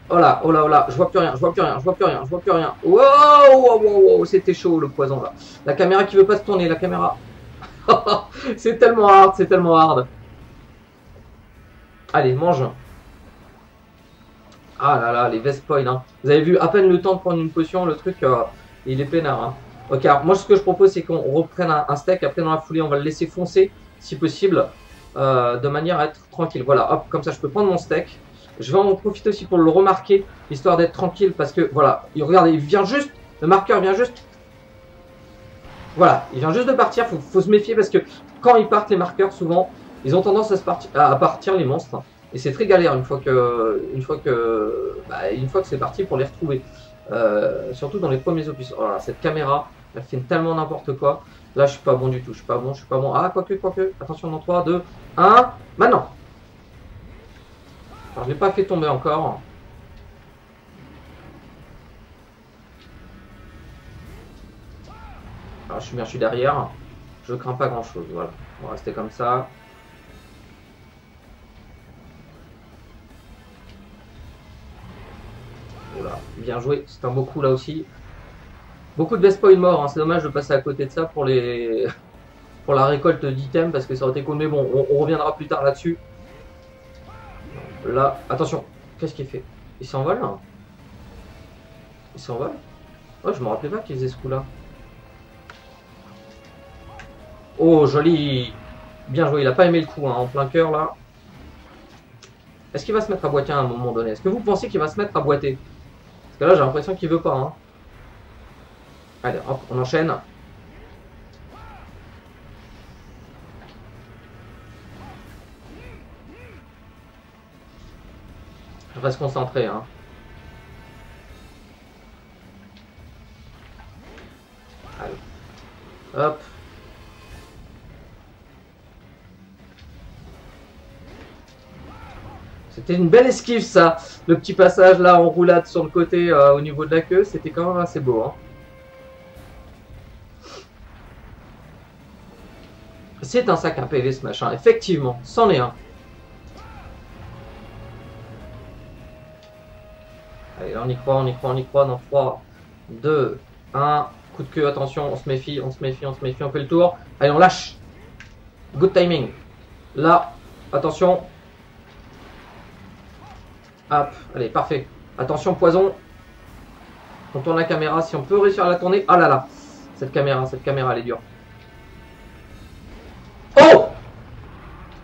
Oh là, oh là, oh là, je vois plus rien, je vois plus rien, je vois plus rien, je vois plus rien. Wow, wow, wow, wow, c'était chaud le poison là. La caméra qui veut pas se tourner, la caméra. C'est tellement hard, c'est tellement hard. Allez, mange. Ah là là, les Vespoils, hein. Vous avez vu, à peine le temps de prendre une potion, le truc, il est peinard. Hein. Ok, alors moi ce que je propose, c'est qu'on reprenne un steak. Après, dans la foulée, on va le laisser foncer, si possible, de manière à être tranquille. Voilà, hop, comme ça, je peux prendre mon steak. Je vais en profiter aussi pour le remarquer, histoire d'être tranquille, parce que, voilà, regardez, il vient juste, le marqueur vient juste. Voilà, il vient juste de partir, faut se méfier, parce que quand ils partent, les marqueurs, souvent, ils ont tendance à partir, les monstres. Et c'est très galère une fois que c'est parti pour les retrouver. Surtout dans les premiers opus. Voilà, cette caméra, elle fait tellement n'importe quoi. Là, je suis pas bon du tout. Je suis pas bon, je suis pas bon. Ah, quoique. Attention, dans 3, 2, 1. Maintenant. Alors, je l'ai pas fait tomber encore. Alors, je suis bien, je suis derrière. Je crains pas grand chose. Voilà. On va rester comme ça. Voilà. Bien joué. C'est un beau coup là aussi. Beaucoup de Vespoils morts. Hein. C'est dommage de passer à côté de ça pour les. Pour la récolte d'items parce que ça aurait été cool. Mais bon, on reviendra plus tard là-dessus. Là, attention. Qu'est-ce qu'il fait? Il s'envole là? Il s'envole? Oh, je me rappelais pas qu'il faisait ce coup-là. Oh, joli! Bien joué. Il a pas aimé le coup, hein, en plein cœur là. Est-ce qu'il va se mettre à boiter à un moment donné? Est-ce que vous pensez qu'il va se mettre à boiter? Parce que là, j'ai l'impression qu'il veut pas. Hein. Allez, hop, on enchaîne. Je reste concentré. Hein. Allez. Hop. C'était une belle esquive ça. Le petit passage là en roulade sur le côté au niveau de la queue, c'était quand même assez beau. Hein. C'est un sac à PV ce machin, effectivement, c'en est un. Allez, on y croit, on y croit, on y croit. Dans 3, 2, 1. Coup de queue, attention, on se méfie, on se méfie, on se méfie, on fait le tour. Allez, on lâche. Good timing. Là, attention. Hop, allez, parfait. Attention, poison. On tourne la caméra, si on peut réussir à la tourner. Ah là là, cette caméra, elle est dure. Oh!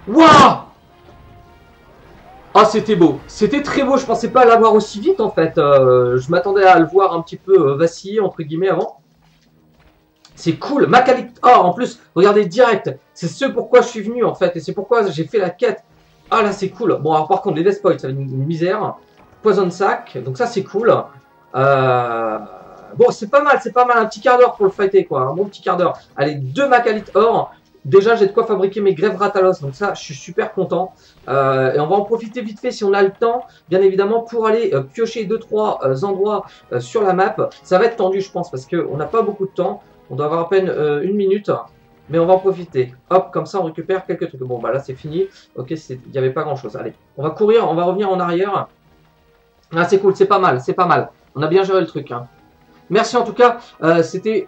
Waouh! Ah, c'était beau. C'était très beau. Je pensais pas l'avoir aussi vite en fait. Je m'attendais à le voir un petit peu vaciller entre guillemets avant. C'est cool. Macalith Or en plus. Regardez direct. C'est ce pourquoi je suis venu en fait. Et c'est pourquoi j'ai fait la quête. Ah là, c'est cool. Bon, alors par contre, les Vespoils, ça va être une misère. Poison sac. Donc ça, c'est cool. Bon, c'est pas mal. C'est pas mal. Un petit quart d'heure pour le fighter quoi. Un bon petit quart d'heure. Allez, 2 Macalith Or. Déjà, j'ai de quoi fabriquer mes grèves Ratalos, donc ça, je suis super content. Et on va en profiter vite fait si on a le temps, bien évidemment, pour aller piocher 2-3 endroits sur la map. Ça va être tendu, je pense, parce qu'on n'a pas beaucoup de temps. On doit avoir à peine 1 minute, mais on va en profiter. Hop, comme ça, on récupère quelques trucs. Bon, bah là, c'est fini. Ok, il n'y avait pas grand-chose. Allez, on va courir, on va revenir en arrière. Ah, c'est cool, c'est pas mal, c'est pas mal. On a bien géré le truc. Hein. Merci en tout cas, c'était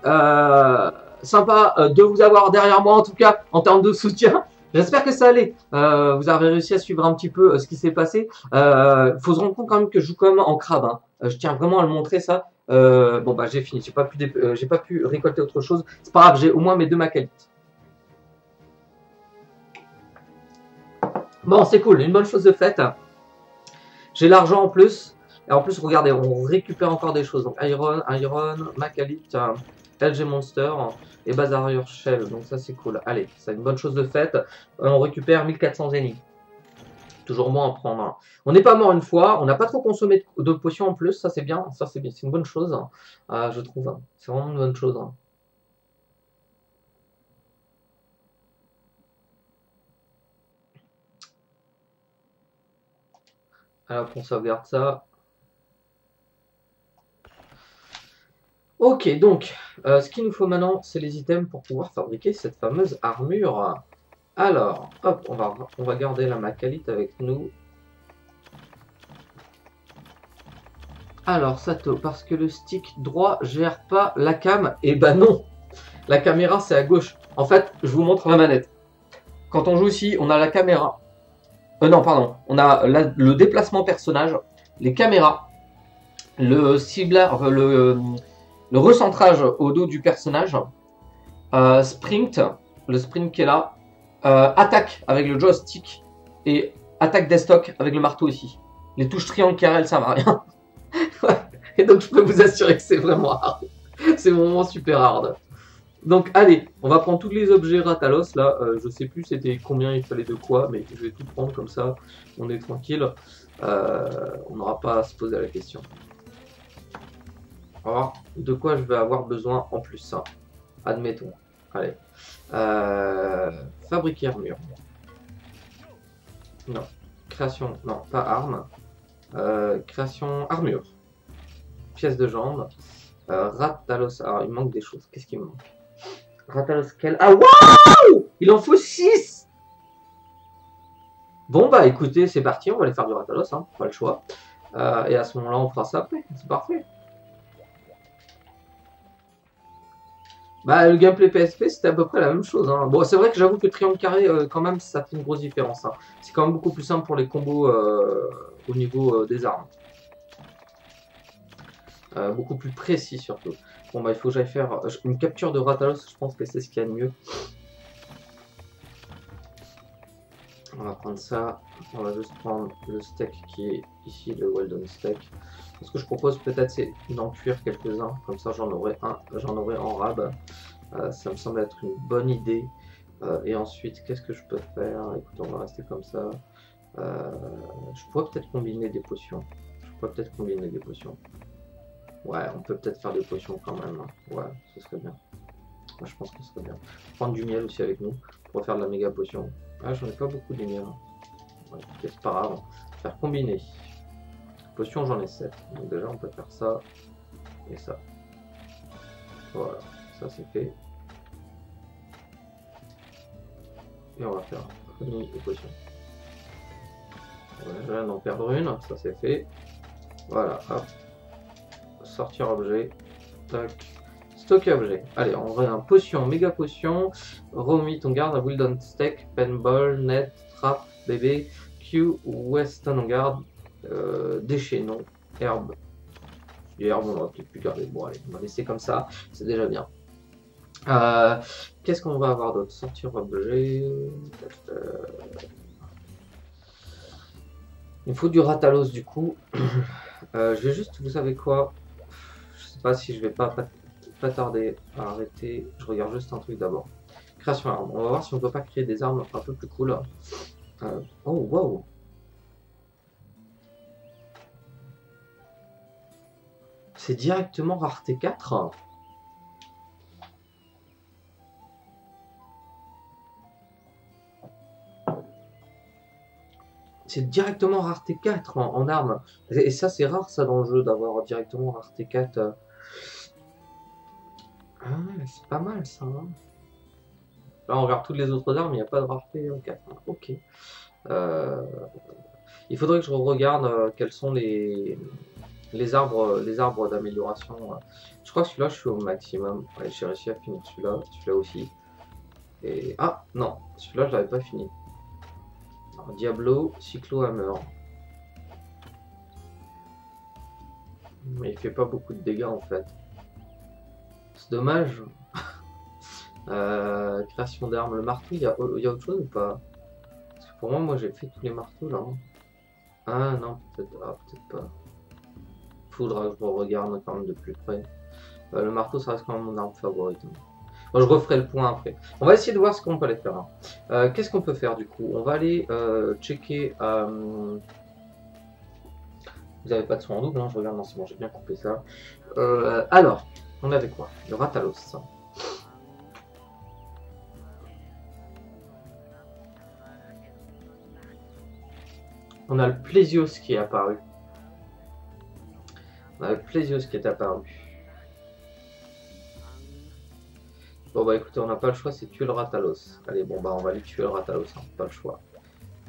sympa de vous avoir derrière moi en tout cas en termes de soutien. J'espère que ça allait. Vous avez réussi à suivre un petit peu ce qui s'est passé. Faut se rendre compte quand même que je joue quand même en crabe. Hein. Je tiens vraiment à le montrer ça. Bon bah j'ai fini. J'ai pas pu récolter autre chose. C'est pas grave. J'ai au moins mes 2 Macalites. Bon c'est cool. Une bonne chose de faite. J'ai l'argent en plus. Et en plus regardez, on récupère encore des choses. Donc Iron, Macalite, LG Monster et Bazarier Shell. Donc ça c'est cool. Allez, c'est une bonne chose de faite. On récupère 1400 ennemis. Toujours moins à prendre. Hein. On n'est pas mort une fois. On n'a pas trop consommé de potions en plus. Ça c'est bien. Ça c'est bien. C'est une bonne chose. Hein. Je trouve. Hein. C'est vraiment une bonne chose. Hein. Alors on sauvegarde ça. Ok, donc, ce qu'il nous faut maintenant, c'est les items pour pouvoir fabriquer cette fameuse armure. Alors, hop, on va garder la Macalite avec nous. Alors, Sato, parce que le stick droit gère pas la cam. Eh ben non, la caméra c'est à gauche. En fait, je vous montre la manette. Quand on joue ici, on a la caméra. Non, pardon. On a le déplacement personnage, les caméras, le ciblage, le recentrage au dos du personnage, sprint, le sprint qui est là, attaque avec le joystick et attaque des stocks avec le marteau ici. Les touches triangle carré, elles servent à rien. Et donc je peux vous assurer que c'est vraiment hard. C'est vraiment super hard. Donc allez, on va prendre tous les objets Ratalos là. Je sais plus c'était combien il fallait de quoi, mais je vais tout prendre comme ça. On est tranquille. On n'aura pas à se poser la question. Alors, de quoi je vais avoir besoin en plus ça. Admettons. Allez. Fabriquer armure. Non. Création. Non, pas arme. Création armure. Pièce de jambe. Ratalos. Alors, il manque des choses. Qu'est-ce qu'il me manque? Ratalos quel? Ah, waouh! Il en faut 6! Bon, bah écoutez, c'est parti. On va aller faire du Ratalos. Hein, pas le choix. Et à ce moment-là, on fera ça après. C'est parfait. Bah, le gameplay PSP, c'était à peu près la même chose. Hein. Bon, c'est vrai que j'avoue que triangle carré, quand même, ça fait une grosse différence. Hein. C'est quand même beaucoup plus simple pour les combos au niveau des armes. Beaucoup plus précis surtout. Bon, bah, il faut que j'aille faire une capture de Ratalos. Je pense que c'est ce qu'il y a de mieux. On va prendre ça. On va juste prendre le steak qui est ici, le well done steak. Ce que je propose peut-être c'est d'en cuire quelques-uns, comme ça j'en aurai en rab. Ça me semble être une bonne idée. Et ensuite, qu'est-ce que je peux faire? Écoute, on va rester comme ça. Je pourrais peut-être combiner des potions. Ouais, on peut peut-être faire des potions quand même. Hein. Ouais, ce serait bien. Moi, je pense que ce serait bien. Prendre du miel aussi avec nous pour faire de la méga potion. Ah, j'en ai pas beaucoup de miel. Ouais, c'est pas grave. Faire combiner. Potions, j'en ai 7. Donc déjà, on peut faire ça et ça. Voilà, ça c'est fait. Et on va faire combiner et potions. Voilà, je viens d'en perdre une, ça c'est fait. Voilà, hop. Sortir objet. Tac. Stocker objet. Allez, on va un potion, méga potion. Romit, on garde un Wildon Steak, Penball, Net, Trap, bébé, Q, Weston, on garde. Déchets, non. Herbe. Herbe, on va peut-être plus garder. Bon, allez, on va laisser comme ça. C'est déjà bien. Qu'est-ce qu'on va avoir d'autre? Sortir objet. Il me faut du Ratalos du coup. Je vais juste, vous savez quoi? Je sais pas si je vais pas tarder à arrêter. Je regarde juste un truc d'abord. Création arme. On va voir si on peut pas créer des armes un peu plus cool. Oh wow. C'est directement rareté 4. C'est directement rareté 4 en armes. Et ça, c'est rare, ça, dans le jeu, d'avoir directement rareté 4. Ah, c'est pas mal, ça. Hein. Là, on regarde toutes les autres armes, il n'y a pas de rareté 4. Ok. Il faudrait que je regarde quels sont les arbres d'amélioration. Je crois que celui-là, je suis au maximum. Ouais, j'ai réussi à finir celui-là aussi. Et ah non, celui-là, je l'avais pas fini. Alors, Diablo, Cyclo Hammer. Mais il fait pas beaucoup de dégâts en fait. C'est dommage. Création d'armes, le marteau, il y a autre chose ou pas? Parce que pour moi j'ai fait tous les marteaux là. Hein. Ah non, peut-être pas. Faudra que je regarde quand même de plus près. Le marteau, ça reste quand même mon arme favorite. Bon, je referai le point après. On va essayer de voir ce qu'on peut aller faire. Hein. Qu'est-ce qu'on peut faire du coup? On va aller checker. Vous n'avez pas de son en double, hein, je regarde, non c'est bon, j'ai bien coupé ça. Alors, on avait quoi? Le Ratalos. On a le Plesios qui est apparu. On a le Plesios qui est apparu. Bon bah écoutez, on n'a pas le choix, c'est tuer le Ratalos. Allez, bon bah on va aller tuer le Ratalos, hein, pas le choix.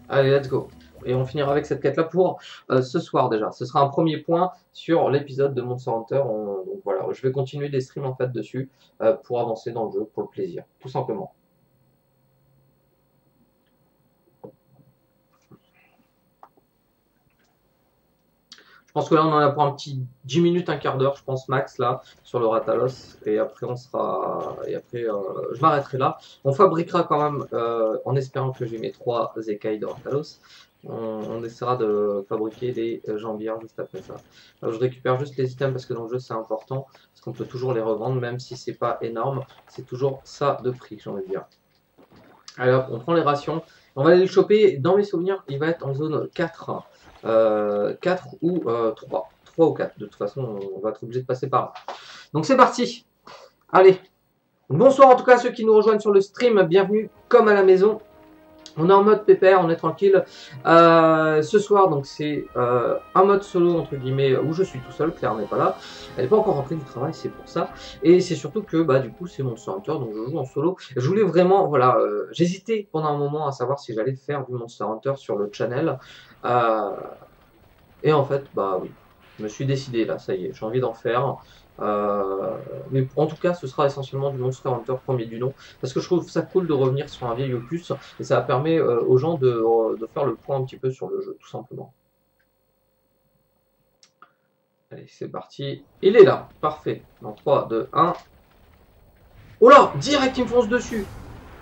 Allez, let's go. Et on finira avec cette quête-là pour ce soir déjà. Ce sera un premier point sur l'épisode de Monster Hunter. Donc voilà, je vais continuer des streams en fait dessus pour avancer dans le jeu, pour le plaisir, tout simplement. Je pense que là on en a pour un petit 10 minutes, un quart d'heure, je pense max là, sur le Ratalos. Et après on sera. Et après je m'arrêterai là. On fabriquera quand même, en espérant que j'ai mes 3 écailles de Ratalos. On essaiera de fabriquer des jambières juste après ça. Alors, je récupère juste les items parce que dans le jeu c'est important. Parce qu'on peut toujours les revendre, même si c'est pas énorme. C'est toujours ça de prix, j'ai envie de dire. Alors on prend les rations. On va aller le choper. Dans mes souvenirs, il va être en zone 4. 4 ou 3. 3 ou 4. De toute façon, on va être obligé de passer par là. Donc c'est parti. Allez. Bonsoir en tout cas à ceux qui nous rejoignent sur le stream. Bienvenue comme à la maison. On est en mode pépère, on est tranquille. Ce soir, donc c'est un mode solo entre guillemets où je suis tout seul. Claire n'est pas là, elle n'est pas encore rentrée du travail, c'est pour ça. Et c'est surtout que bah du coup c'est Monster Hunter, donc je joue en solo. Je voulais vraiment, voilà, j'hésitais pendant un moment à savoir si j'allais faire du Monster Hunter sur le channel. Et en fait, bah oui, je me suis décidé là, ça y est, j'ai envie d'en faire. Mais en tout cas, ce sera essentiellement du Monster Hunter premier du nom, parce que je trouve ça cool de revenir sur un vieil opus, et ça permet aux gens de faire le point un petit peu sur le jeu, tout simplement. Allez, c'est parti. Il est là, parfait. Dans 3, 2, 1. Oh là, direct, il me fonce dessus.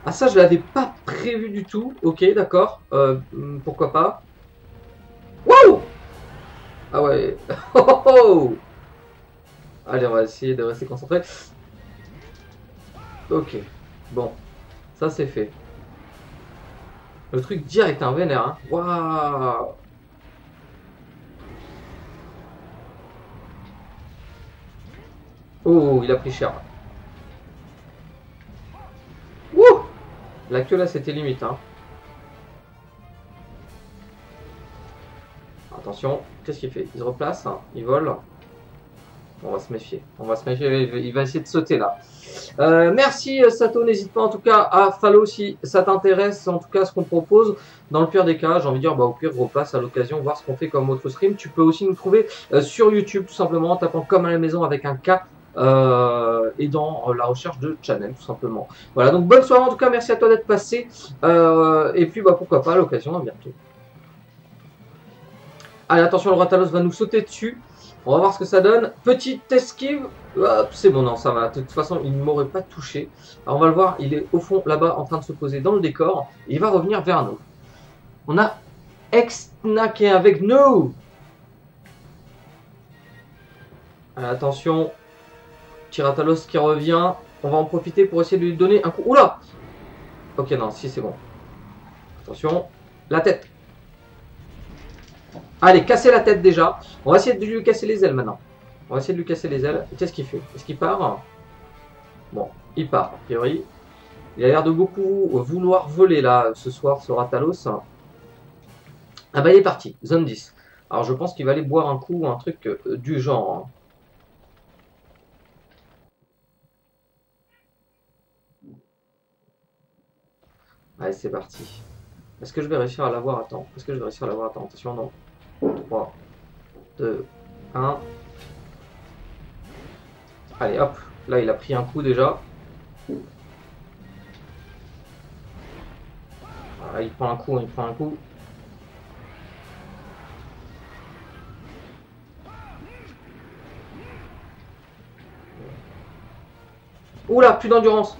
Ah ça, je l'avais pas prévu du tout. Ok, d'accord. Pourquoi pas. Waouh. Ah ouais. Oh, oh, oh. Allez, on va essayer de rester concentré. Ok, bon, ça c'est fait. Le truc direct, un vénère, hein. Waouh. Oh, il a pris cher. Wouh. La queue là, c'était limite, hein. Attention, qu'est-ce qu'il fait? Il se replace, hein. Il vole. On va se méfier. On va se méfier. Il va essayer de sauter là. Merci Sato. N'hésite pas en tout cas à follow si ça t'intéresse. En tout cas, ce qu'on propose. Dans le pire des cas, j'ai envie de dire, bah, au pire, repasse à l'occasion, voir ce qu'on fait comme autre stream. Tu peux aussi nous trouver sur YouTube, tout simplement, en tapant comme à la maison avec un K. Et dans la recherche de channel, tout simplement. Voilà, donc bonne soirée en tout cas. Merci à toi d'être passé. Et puis, bah, pourquoi pas à l'occasion. À bientôt. Allez, attention, le Ratalos va nous sauter dessus. On va voir ce que ça donne. Petite esquive. Hop, c'est bon, non, ça va. De toute façon, il ne m'aurait pas touché. Alors, on va le voir, il est au fond, là-bas, en train de se poser dans le décor. Et il va revenir vers nous. On a Exna qui est avec nous. Allez, attention. Tiratalos qui revient. On va en profiter pour essayer de lui donner un coup. Oula. Ok, non, si, c'est bon. Attention. La tête. Allez, casser la tête déjà. On va essayer de lui casser les ailes maintenant. On va essayer de lui casser les ailes. Qu'est-ce qu'il fait? Est-ce qu'il part? Bon, il part, a priori. Il a l'air de beaucoup vouloir voler là ce soir, ce Ratalos. Ah bah il est parti, zone 10. Alors je pense qu'il va aller boire un coup, un truc du genre. Allez, c'est parti. Est-ce que je vais réussir à l'avoir? Attends. Est-ce que je vais réussir à l'avoir? Attends, attention, non. 3, 2, 1. Allez, hop. Là, il a pris un coup déjà. Ah, il prend un coup, il prend un coup. Oula, plus d'endurance.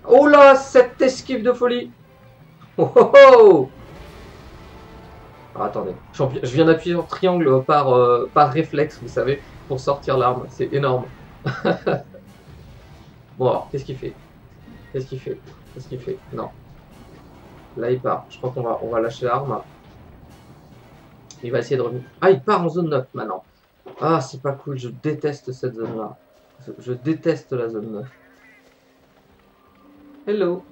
Oh là, cette esquive de folie. Oh oh oh. Ah, attendez, je viens d'appuyer sur triangle par réflexe, vous savez, pour sortir l'arme. C'est énorme. Bon alors, qu'est-ce qu'il fait? Qu'est-ce qu'il fait? Qu'est-ce qu'il fait? Non. Là, il part. Je crois on va lâcher l'arme. Il va essayer de revenir. Ah, il part en zone 9 maintenant. Ah, c'est pas cool. Je déteste cette zone-là. Je déteste la zone 9. Hello.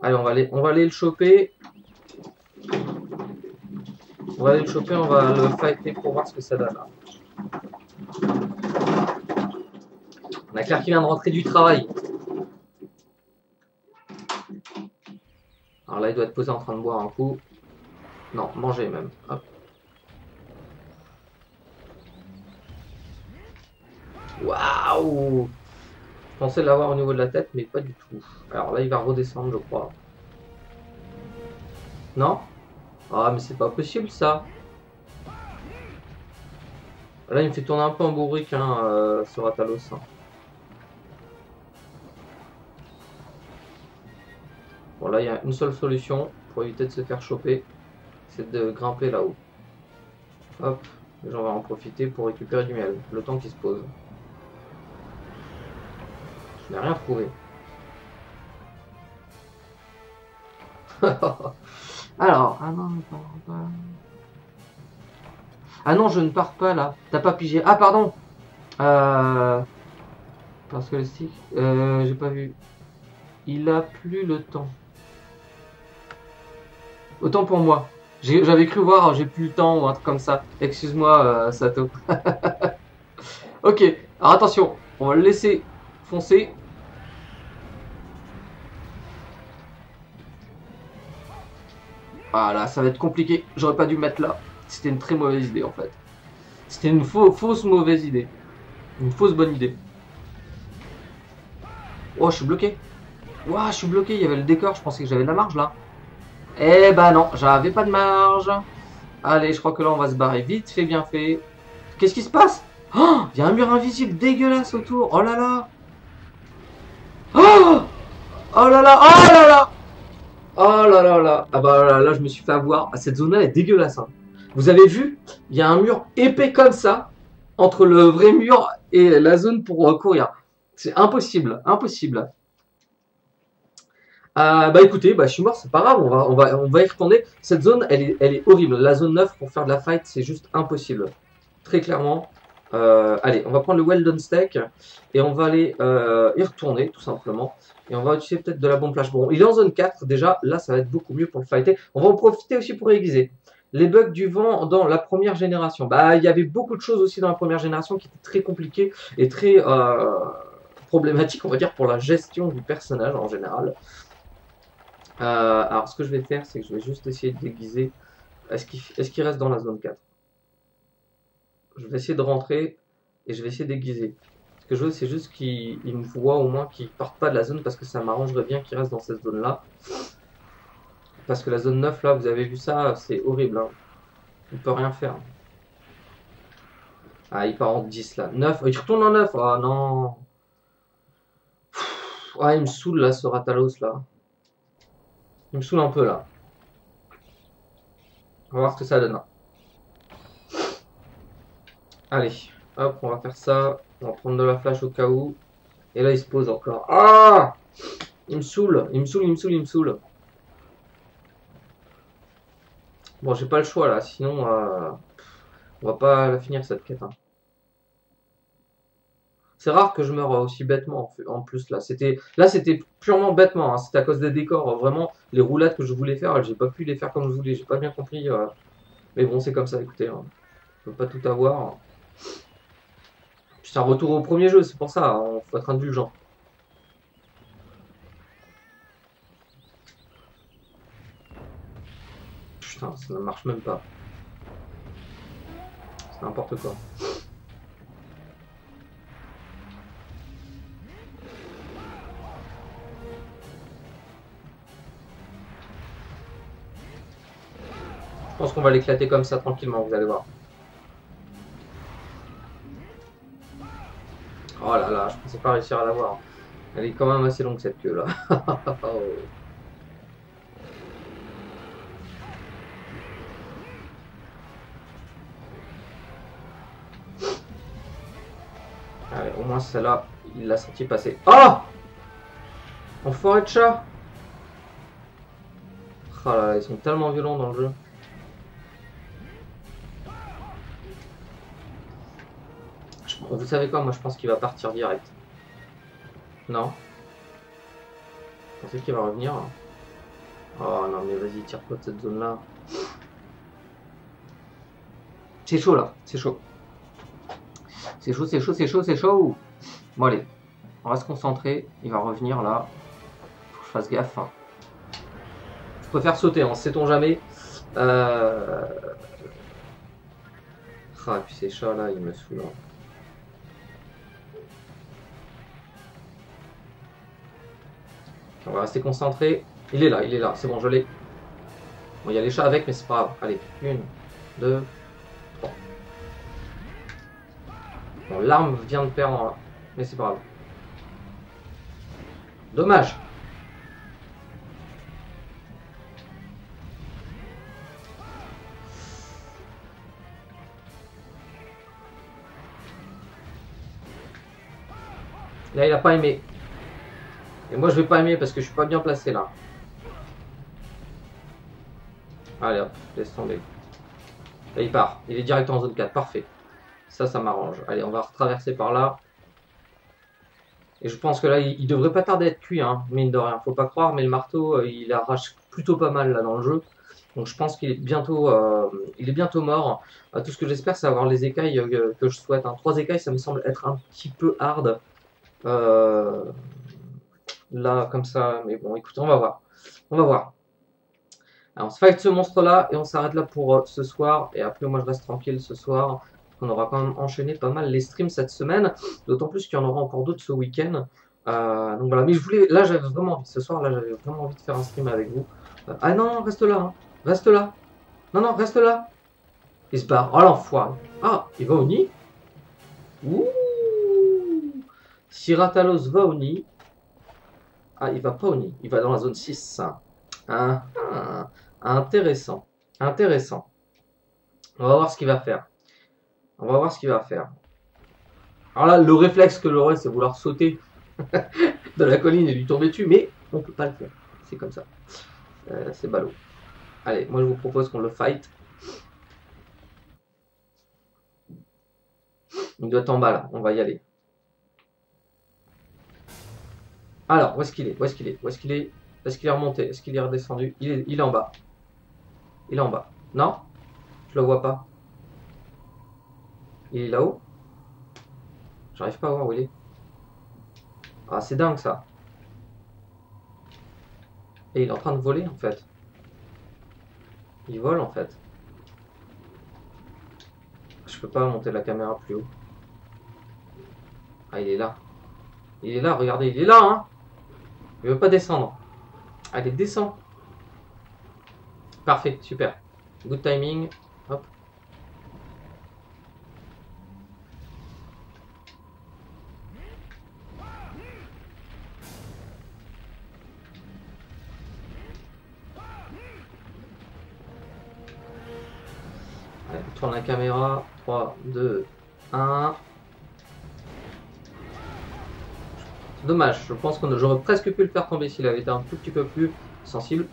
Allez, on va aller le choper. On va aller le choper, on va le fighter pour voir ce que ça donne. Là. On a Claire qui vient de rentrer du travail. Alors là, il doit être posé en train de boire un coup. Non, manger même. Hop. Waouh! Je pensais l'avoir au niveau de la tête, mais pas du tout. Alors là, il va redescendre, je crois. Non? Ah, mais c'est pas possible, ça. Là, il me fait tourner un peu en bourrique, hein, ce Ratalos. Hein. Bon, là, il y a une seule solution pour éviter de se faire choper. C'est de grimper là-haut. Hop. J'en vais en profiter pour récupérer du miel. Le temps qu'il se pose. Je n'ai rien trouvé. Alors, ah non, pas. Ah non, je ne pars pas là. T'as pas pigé. Ah, pardon. Parce que le stick, j'ai pas vu. Il a plus le temps. Autant pour moi. J'avais cru voir, j'ai plus le temps ou un truc comme ça. Excuse-moi, Sato. Ok, alors attention, on va le laisser foncer. Voilà, ça va être compliqué. J'aurais pas dû mettre là. C'était une très mauvaise idée en fait. C'était une fausse mauvaise idée. Une fausse bonne idée. Oh, je suis bloqué. Ouah, je suis bloqué. Il y avait le décor. Je pensais que j'avais de la marge là. Eh ben non, j'avais pas de marge. Allez, je crois que là on va se barrer vite fait, bien fait. Qu'est-ce qui se passe? Oh, il y a un mur invisible dégueulasse autour. Oh là là. Oh, oh là là. Oh là là. Oh là là là. Ah bah là, je me suis fait avoir. Cette zone-là est dégueulasse. Hein. Vous avez vu? Il y a un mur épais comme ça entre le vrai mur et la zone pour courir. C'est impossible, impossible. Bah écoutez, bah je suis mort, c'est pas grave, on va y retourner. Cette zone, elle est horrible. La zone 9 pour faire de la fight, c'est juste impossible. Très clairement. Allez, on va prendre le Weldon Steak et on va aller y retourner tout simplement. Et on va utiliser peut-être de la bombe flash. Bon, il est en zone 4 déjà, là ça va être beaucoup mieux pour le fighter. On va en profiter aussi pour aiguiser. Les bugs du vent dans la première génération. Bah il y avait beaucoup de choses aussi dans la première génération qui étaient très compliquées et très problématiques, on va dire, pour la gestion du personnage en général. Alors ce que je vais faire, c'est que je vais juste essayer de déguiser. Est-ce qu'il reste dans la zone 4? Je vais essayer de rentrer et je vais essayer d'aiguiser. Ce que je veux, c'est juste qu'il me voit au moins qu'il ne parte pas de la zone parce que ça m'arrangerait bien qu'il reste dans cette zone-là. Parce que la zone 9, là, vous avez vu ça, c'est horrible. Hein. Il ne peut rien faire. Ah, il part en 10 là. 9, il retourne en 9. Ah non. Ah, il me saoule là, ce Ratalos là. Il me saoule un peu là. On va voir ce que ça donne. Allez, hop, on va faire ça. On va prendre de la flash au cas où. Et là, il se pose encore. Ah! Il me saoule, il me saoule, il me saoule, il me saoule. Bon, j'ai pas le choix là, sinon on va pas la finir cette quête. Hein. C'est rare que je meure aussi bêtement en plus là. C'était purement bêtement. Hein. C'était à cause des décors. Vraiment, les roulades que je voulais faire, j'ai pas pu les faire comme je voulais. J'ai pas bien compris. Mais bon, c'est comme ça. Écoutez, hein. Je peux pas tout avoir. C'est un retour au premier jeu, c'est pour ça. Hein. Faut être indulgent. Putain, ça ne marche même pas. C'est n'importe quoi. Je pense qu'on va l'éclater comme ça tranquillement, vous allez voir. Oh là là, je pensais pas réussir à l'avoir. Elle est quand même assez longue cette queue là. Allez, au moins celle-là, il l'a senti passer. Oh! Enfoiré de chat! Oh là là, ils sont tellement violents dans le jeu. Vous savez quoi, moi je pense qu'il va partir direct. Non? Vous pensez qu'il va revenir? Oh non, mais vas-y, tire-toi de cette zone-là. C'est chaud là, c'est chaud. C'est chaud, c'est chaud, c'est chaud, c'est chaud. Bon, allez, on va se concentrer. Il va revenir là. Faut que je fasse gaffe. Hein. Je préfère sauter, on sait-on jamais. Ah, et puis ces chats là, ils me saoulent. Hein. On va rester concentré. Il est là, c'est bon, je l'ai. Bon, il y a les chats avec, mais c'est pas grave. Allez, 1, 2, 3. Bon, l'arme vient de perdre, mais c'est pas grave. Dommage. Là, il a pas aimé. Et moi, je vais pas aimer parce que je suis pas bien placé là. Allez hop, laisse tomber. Là, il part. Il est direct en zone 4. Parfait. Ça m'arrange. Allez, on va retraverser par là. Et je pense que là, il devrait pas tarder à être cuit, hein, mine de rien. Faut pas croire, mais le marteau, il arrache plutôt pas mal là dans le jeu. Donc je pense qu'il est bientôt mort. Tout ce que j'espère, c'est avoir les écailles que je souhaite. Hein. 3 écailles, ça me semble être un petit peu hard. Euh, Là, comme ça. Mais bon, écoute, on va voir. On va voir. Alors, on se fight ce monstre-là et on s'arrête là pour ce soir. Et après, moi, je reste tranquille ce soir. On aura quand même enchaîné pas mal les streams cette semaine. D'autant plus qu'il y en aura encore d'autres ce week-end. Donc voilà, mais je voulais, là j'avais vraiment envie, ce soir là j'avais vraiment envie de faire un stream avec vous. Ah non, reste là, hein. Reste là. Non, non, reste là. Il se barre. Oh l'enfoiré. Ah, il va au nid. Ouh. Si Ratalos va au nid. Ah, il va pas au nid. Il va dans la zone 6. Ah, ah. Intéressant. Intéressant. On va voir ce qu'il va faire. On va voir ce qu'il va faire. Alors là, le réflexe que j'aurais, c'est vouloir sauter de la colline et lui tomber dessus, mais on peut pas le faire. C'est comme ça. C'est ballot. Allez, moi je vous propose qu'on le fight. Il doit être en bas là, on va y aller. Alors, où est-ce qu'il est? Où est-ce qu'il est? Où est-ce qu'il est? Est-ce qu'il est remonté? Est-ce qu'il est redescendu? Il est en bas. Il est en bas. Non? Je le vois pas. Il est là-haut? J'arrive pas à voir où il est. Ah, c'est dingue ça. Et il est en train de voler en fait. Il vole en fait. Je peux pas monter la caméra plus haut. Ah, il est là. Il est là, regardez, il est là, hein. Il veut pas descendre. Allez, descend. Parfait, super. Good timing. Hop. Allez, on tourne la caméra. 3, 2, 1. Dommage, je pense que j'aurais presque pu le faire tomber s'il avait été un tout petit peu plus sensible.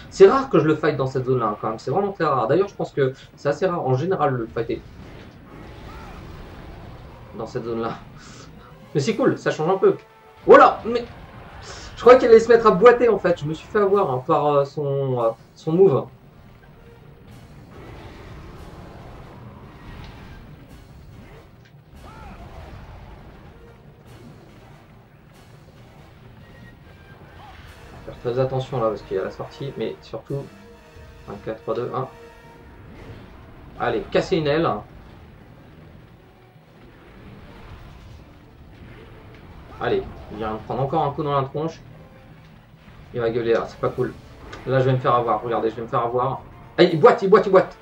C'est rare que je le fight dans cette zone-là, hein, quand même. C'est vraiment très rare. D'ailleurs, je pense que c'est assez rare en général de le fighter dans cette zone-là. Mais c'est cool, ça change un peu. Oh là, mais je crois qu'il allait se mettre à boiter en fait. Je me suis fait avoir hein, par son move. Faire très attention là parce qu'il y a la sortie, mais surtout 1, 4, 3, 2, 1. Allez, casser une aile. Allez, il vient de prendre encore un coup dans la tronche. Il va gueuler là, c'est pas cool. Là, je vais me faire avoir. Regardez, je vais me faire avoir. Ah, il boite, il boite, il boite.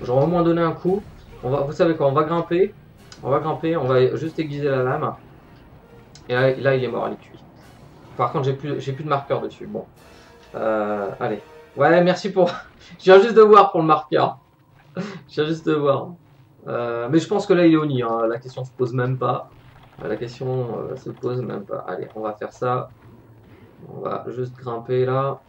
J'aurais au moins donné un coup. Vous savez quoi, on va grimper. On va juste aiguiser la lame. Et là, il est mort, il est cuit. Par contre, j'ai plus de marqueur dessus. Bon. Allez. Ouais, merci pour. Je viens juste de voir pour le marqueur. Je viens juste de voir. Mais je pense que là, il est au nid. Hein. La question se pose même pas. La question se pose même pas. Allez, on va faire ça. On va juste grimper là.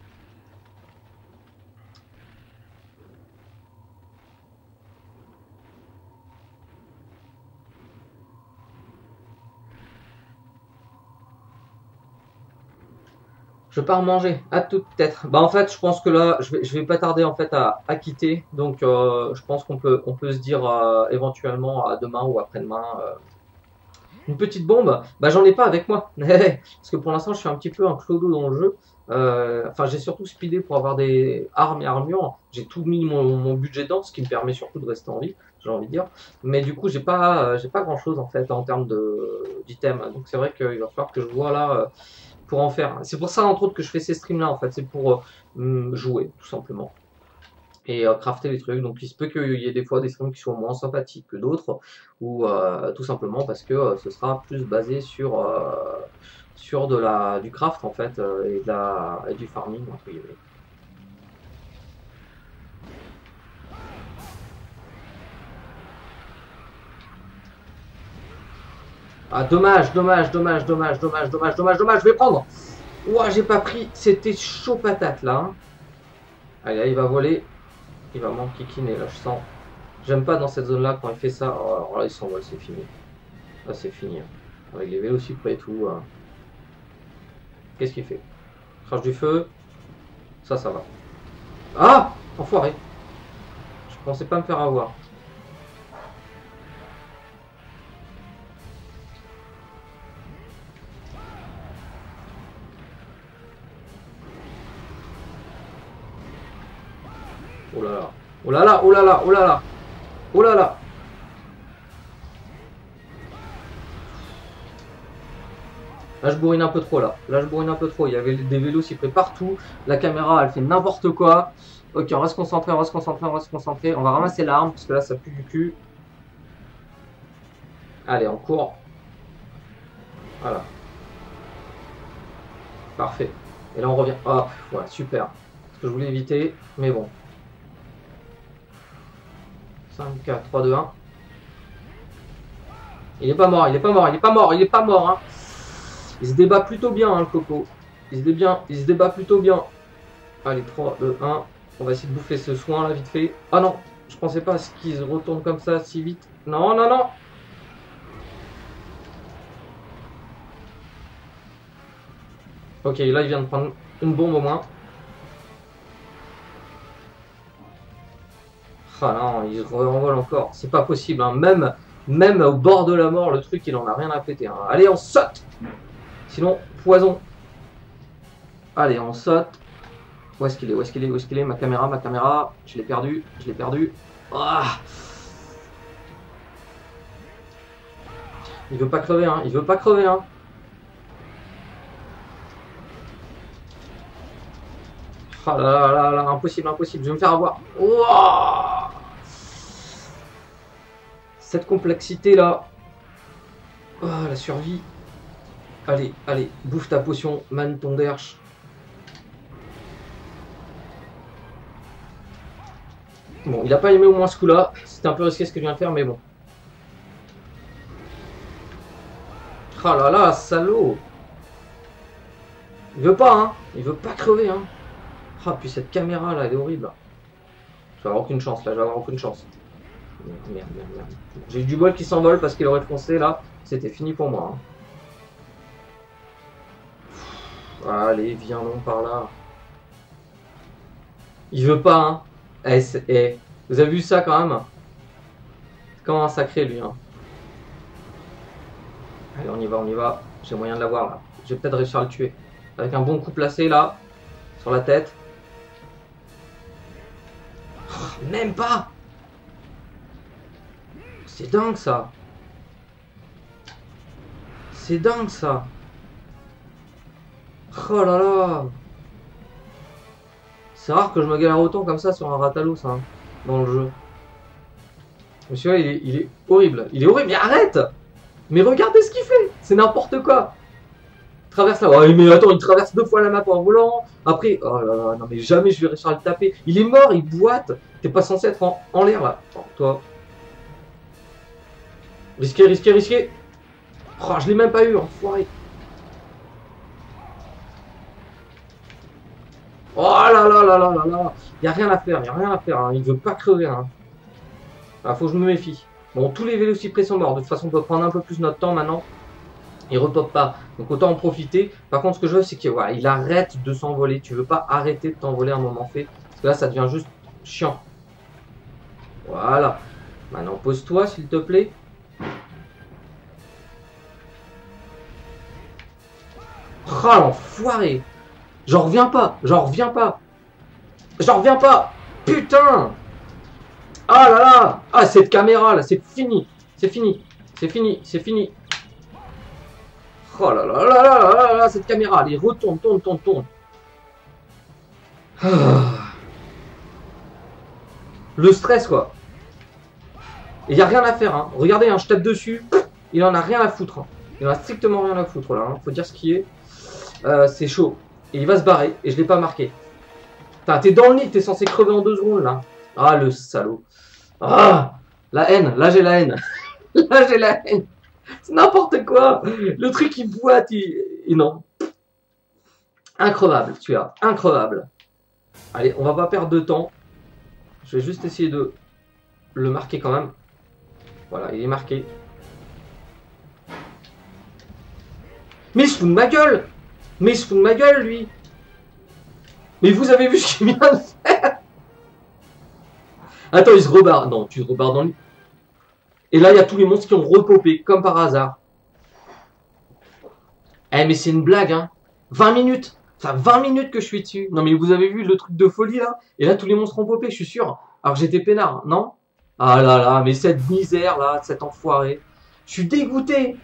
Je pars manger. À tout peut-être. Bah en fait, je pense que là, je vais pas tarder en fait à quitter. Donc, je pense on peut se dire éventuellement à demain ou après-demain. Une petite bombe, bah j'en ai pas avec moi. Parce que pour l'instant, je suis un petit peu un clodo dans le jeu. Enfin, j'ai surtout speedé pour avoir des armes et armures. J'ai tout mis mon budget dedans, ce qui me permet surtout de rester en vie, j'ai envie de dire. Mais du coup, j'ai pas grand chose en fait en termes d'items. Donc c'est vrai qu'il va falloir que je vois là pour en faire. C'est pour ça entre autres que je fais ces streams là en fait. C'est pour jouer tout simplement et crafter les trucs. Donc il se peut qu'il y ait des fois des streams qui soient moins sympathiques que d'autres, ou tout simplement parce que ce sera plus basé sur du craft en fait, et du farming entre guillemets. Ah dommage, dommage, dommage, dommage, dommage, dommage, dommage, dommage, je vais prendre. Ouah, j'ai pas pris, c'était chaud patate là. Hein. Allez, là, il va voler, il va m'enquiquiner là, je sens. J'aime pas dans cette zone là quand il fait ça. Oh, alors là, il s'envole, c'est fini. Là, c'est fini. Hein. Avec les vélociprès et tout. Qu'est-ce qu'il fait? Crache du feu. Ça va. Ah! Enfoiré. Je pensais pas me faire avoir. Oh là là. Oh là là, oh là là, oh là là. Oh là là. Là, je bourrine un peu trop, là. Là, je bourrine un peu trop. Il y avait des vélos cyprès partout. La caméra, elle fait n'importe quoi. Ok, on va se concentrer, on va se concentrer, on va se concentrer. On va ramasser l'arme, parce que là, ça pue du cul. Allez, on court. Voilà. Parfait. Et là, on revient. Hop, voilà, super. Ce que je voulais éviter, mais bon. 5, 4, 3, 2, 1. Il est pas mort, il est pas mort, il est pas mort, il est pas mort. Hein. Il se débat plutôt bien, hein, le coco. Il se débat plutôt bien. Allez, 3, 2, 1. On va essayer de bouffer ce soin là, vite fait. Ah non, je pensais pas qu'il se retourne comme ça si vite. Non, non, non. Ok, là, il vient de prendre une bombe au moins. Ah non, il se renvole encore. C'est pas possible, hein. Même au bord de la mort, le truc, il en a rien à péter. Hein. Allez, on saute. Sinon, poison. Allez, on saute. Où est-ce qu'il est? Où est-ce qu'il est? Où est-ce qu'il est? Ma caméra. Je l'ai perdu. Je l'ai perdu. Ah, il veut pas crever, hein. Il veut pas crever, hein. Ah là là là là, impossible, impossible. Je vais me faire avoir. Ouah, cette complexité là. Oh, la survie. Allez, allez, bouffe ta potion, man ton derche. Bon, il a pas aimé au moins ce coup-là. C'était un peu risqué ce que je viens de faire, mais bon. Ah là là, salaud. Il veut pas, hein. Il veut pas crever, hein. Ah, puis cette caméra là, elle est horrible. Je vais avoir aucune chance là, je vais avoir aucune chance. Merde, merde, merde, merde. J'ai eu du bol qui s'envole parce qu'il aurait foncé là. C'était fini pour moi. Hein. Allez, viens donc par là. Il veut pas, hein. Vous avez vu ça quand même? C'est quand même un sacré lui, hein. Allez, on y va, on y va. J'ai moyen de l'avoir là. Je vais peut-être réussir à le tuer. Avec un bon coup placé là, sur la tête. Oh, même pas! C'est dingue ça! C'est dingue ça! Oh là là! C'est rare que je me galère autant comme ça sur un Rathalos hein, dans le jeu. Monsieur, il est horrible. Il est horrible, mais arrête! Mais regardez ce qu'il fait! C'est n'importe quoi! Il traverse là. Oh, mais attends, il traverse 2 fois la map en volant. Après, oh là là, non mais jamais je vais réussir à le taper. Il est mort, il boite. T'es pas censé être en l'air là. Oh, toi. Risqué, risqué, risqué. Oh, je l'ai même pas eu, enfoiré. Oh là là là là là là. Y a rien à faire, y a rien à faire. Hein. Il veut pas crever. Hein. Ah, faut que je me méfie. Bon, tous les vélociprès sont morts. De toute façon, on peut prendre un peu plus notre temps maintenant. Il repop pas. Donc autant en profiter. Par contre, ce que je veux, c'est qu'il voilà, il arrête de s'envoler. Tu veux pas arrêter de t'envoler à un moment fait. Parce que là, ça devient juste chiant. Voilà. Maintenant, pose-toi, s'il te plaît. Oh, l'enfoiré. J'en reviens pas. J'en reviens pas. J'en reviens pas. Putain. Ah là là. Ah, cette caméra, là, c'est fini. C'est fini. C'est fini. C'est fini. Oh là là là là là là, cette caméra, allez, retourne, tourne. Ah. Le stress, quoi. Il n'y a rien à faire, hein. Regardez, hein, je tape dessus, il en a rien à foutre. Hein. Il en a strictement rien à foutre, là. Hein. Faut dire ce qui est. C'est chaud. Et il va se barrer, et je l'ai pas marqué. Putain, t'es dans le nid, t'es censé crever en 2 secondes, là. Ah, le salaud. Ah, la haine, là j'ai la haine. Là j'ai la haine. C'est n'importe quoi. Le truc il boite, il... non. Increvable, tu as. Increvable. Allez, on va pas perdre de temps. Je vais juste essayer de le marquer quand même. Voilà, il est marqué. Mais il se fout de ma gueule. Mais il se fout de ma gueule, lui. Mais vous avez vu ce qu'il vient de faire? Attends, il se rebarre. Non, tu te rebarres dans le... Et là, il y a tous les monstres qui ont repopé, comme par hasard. Eh, mais c'est une blague, hein. 20 minutes. Ça fait 20 minutes que je suis dessus. Non, mais vous avez vu le truc de folie, là? Et là, tous les monstres ont popé, je suis sûr. Alors j'étais peinard, non? Ah là là, mais cette misère, là, cet enfoiré. Je suis dégoûté.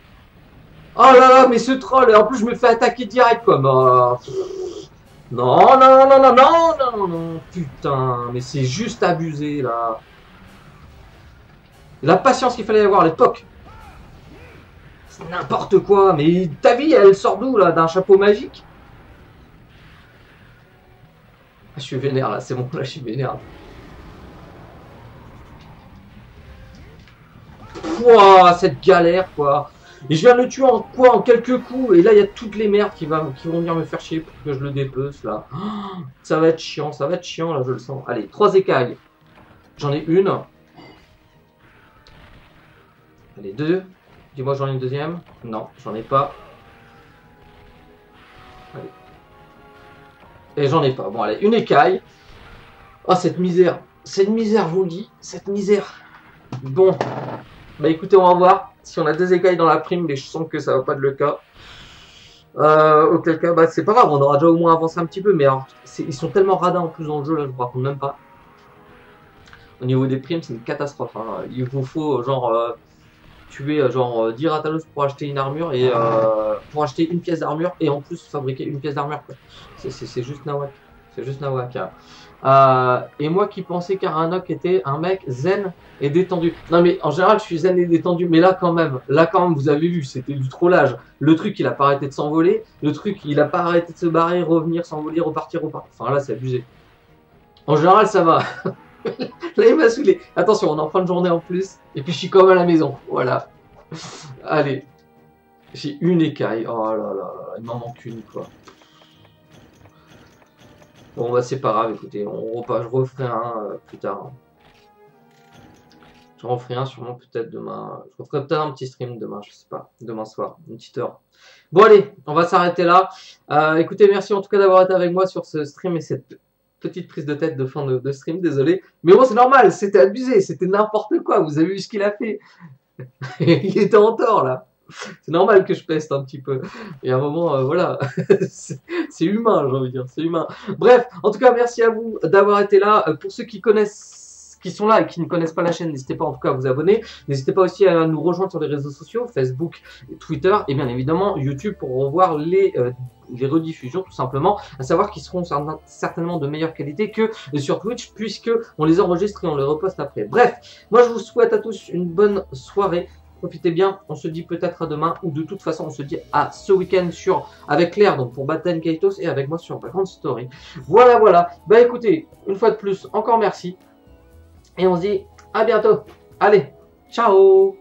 Oh là là, mais ce troll. Et en plus, je me fais attaquer direct, quoi. Bah... Non, non, non, non, non, non, non, non. Putain, mais c'est juste abusé, là. La patience qu'il fallait avoir à l'époque. C'est n'importe quoi. Mais ta vie, elle sort d'où, là? D'un chapeau magique? Je suis vénère, là. C'est bon, là, je suis vénère. Pouah, cette galère, quoi. Et je viens de le tuer en quoi? En quelques coups. Et là, il y a toutes les merdes qui vont venir me faire chier pour que je le dépece, là. Oh, ça va être chiant, là, je le sens. Allez, 3 écailles. J'en ai une. Allez, 2. Dis-moi, j'en ai une deuxième. Non, j'en ai pas. Allez. Et j'en ai pas. Bon, allez, une écaille. Oh, cette misère. Cette misère, je vous le dis. Cette misère. Bon. Bah écoutez, on va voir si on a 2 écailles dans la prime, mais je sens que ça va pas être le cas. Auquel cas, bah c'est pas grave, on aura déjà au moins avancé un petit peu, mais alors, ils sont tellement radins en plus dans le jeu, là, je vous raconte même pas. Au niveau des primes, c'est une catastrophe. Hein. Il vous faut, genre, tuer, genre, 10 Ratalos pour acheter une armure, et pour acheter une pièce d'armure, et en plus fabriquer une pièce d'armure. C'est juste nawak. C'est juste nawak. Hein. Et moi qui pensais qu'Aranok était un mec zen et détendu. Non mais en général je suis zen et détendu, mais là quand même, vous avez vu, c'était du trollage. Le truc il a pas arrêté de s'envoler, le truc il a pas arrêté de se barrer, revenir, s'envoler, repartir. Enfin là c'est abusé. En général ça va. Là il m'a saoulé. Attention, on est en fin de journée en plus, et puis je suis comme à la maison, voilà. Allez, j'ai une écaille, oh là là là, il m'en manque une quoi. Bon bah c'est pas grave, écoutez, je referai un plus tard. Je referai un sûrement peut-être demain. Je referai peut-être un petit stream demain, je sais pas. Demain soir, une petite heure. Bon allez, on va s'arrêter là. Écoutez, merci en tout cas d'avoir été avec moi sur ce stream et cette petite prise de tête de fin de stream, désolé. Mais bon c'est normal, c'était abusé, c'était n'importe quoi, vous avez vu ce qu'il a fait. Il était en tort là. C'est normal que je peste un petit peu. Et à un moment, voilà, c'est humain, j'ai envie de dire, c'est humain. Bref, en tout cas, merci à vous d'avoir été là. Pour ceux qui connaissent, qui sont là et qui ne connaissent pas la chaîne, n'hésitez pas en tout cas à vous abonner. N'hésitez pas aussi à nous rejoindre sur les réseaux sociaux, Facebook, Twitter et bien évidemment YouTube pour revoir les rediffusions tout simplement, à savoir qu'ils seront certainement de meilleure qualité que sur Twitch puisque on les enregistre et on les reposte après. Bref, moi je vous souhaite à tous une bonne soirée. Profitez bien, on se dit peut-être à demain, ou de toute façon on se dit à ce week-end avec Claire, donc pour Battle Kaitos, et avec moi sur Background Story. Voilà, voilà. Bah écoutez, une fois de plus, encore merci. Et on se dit à bientôt. Allez, ciao!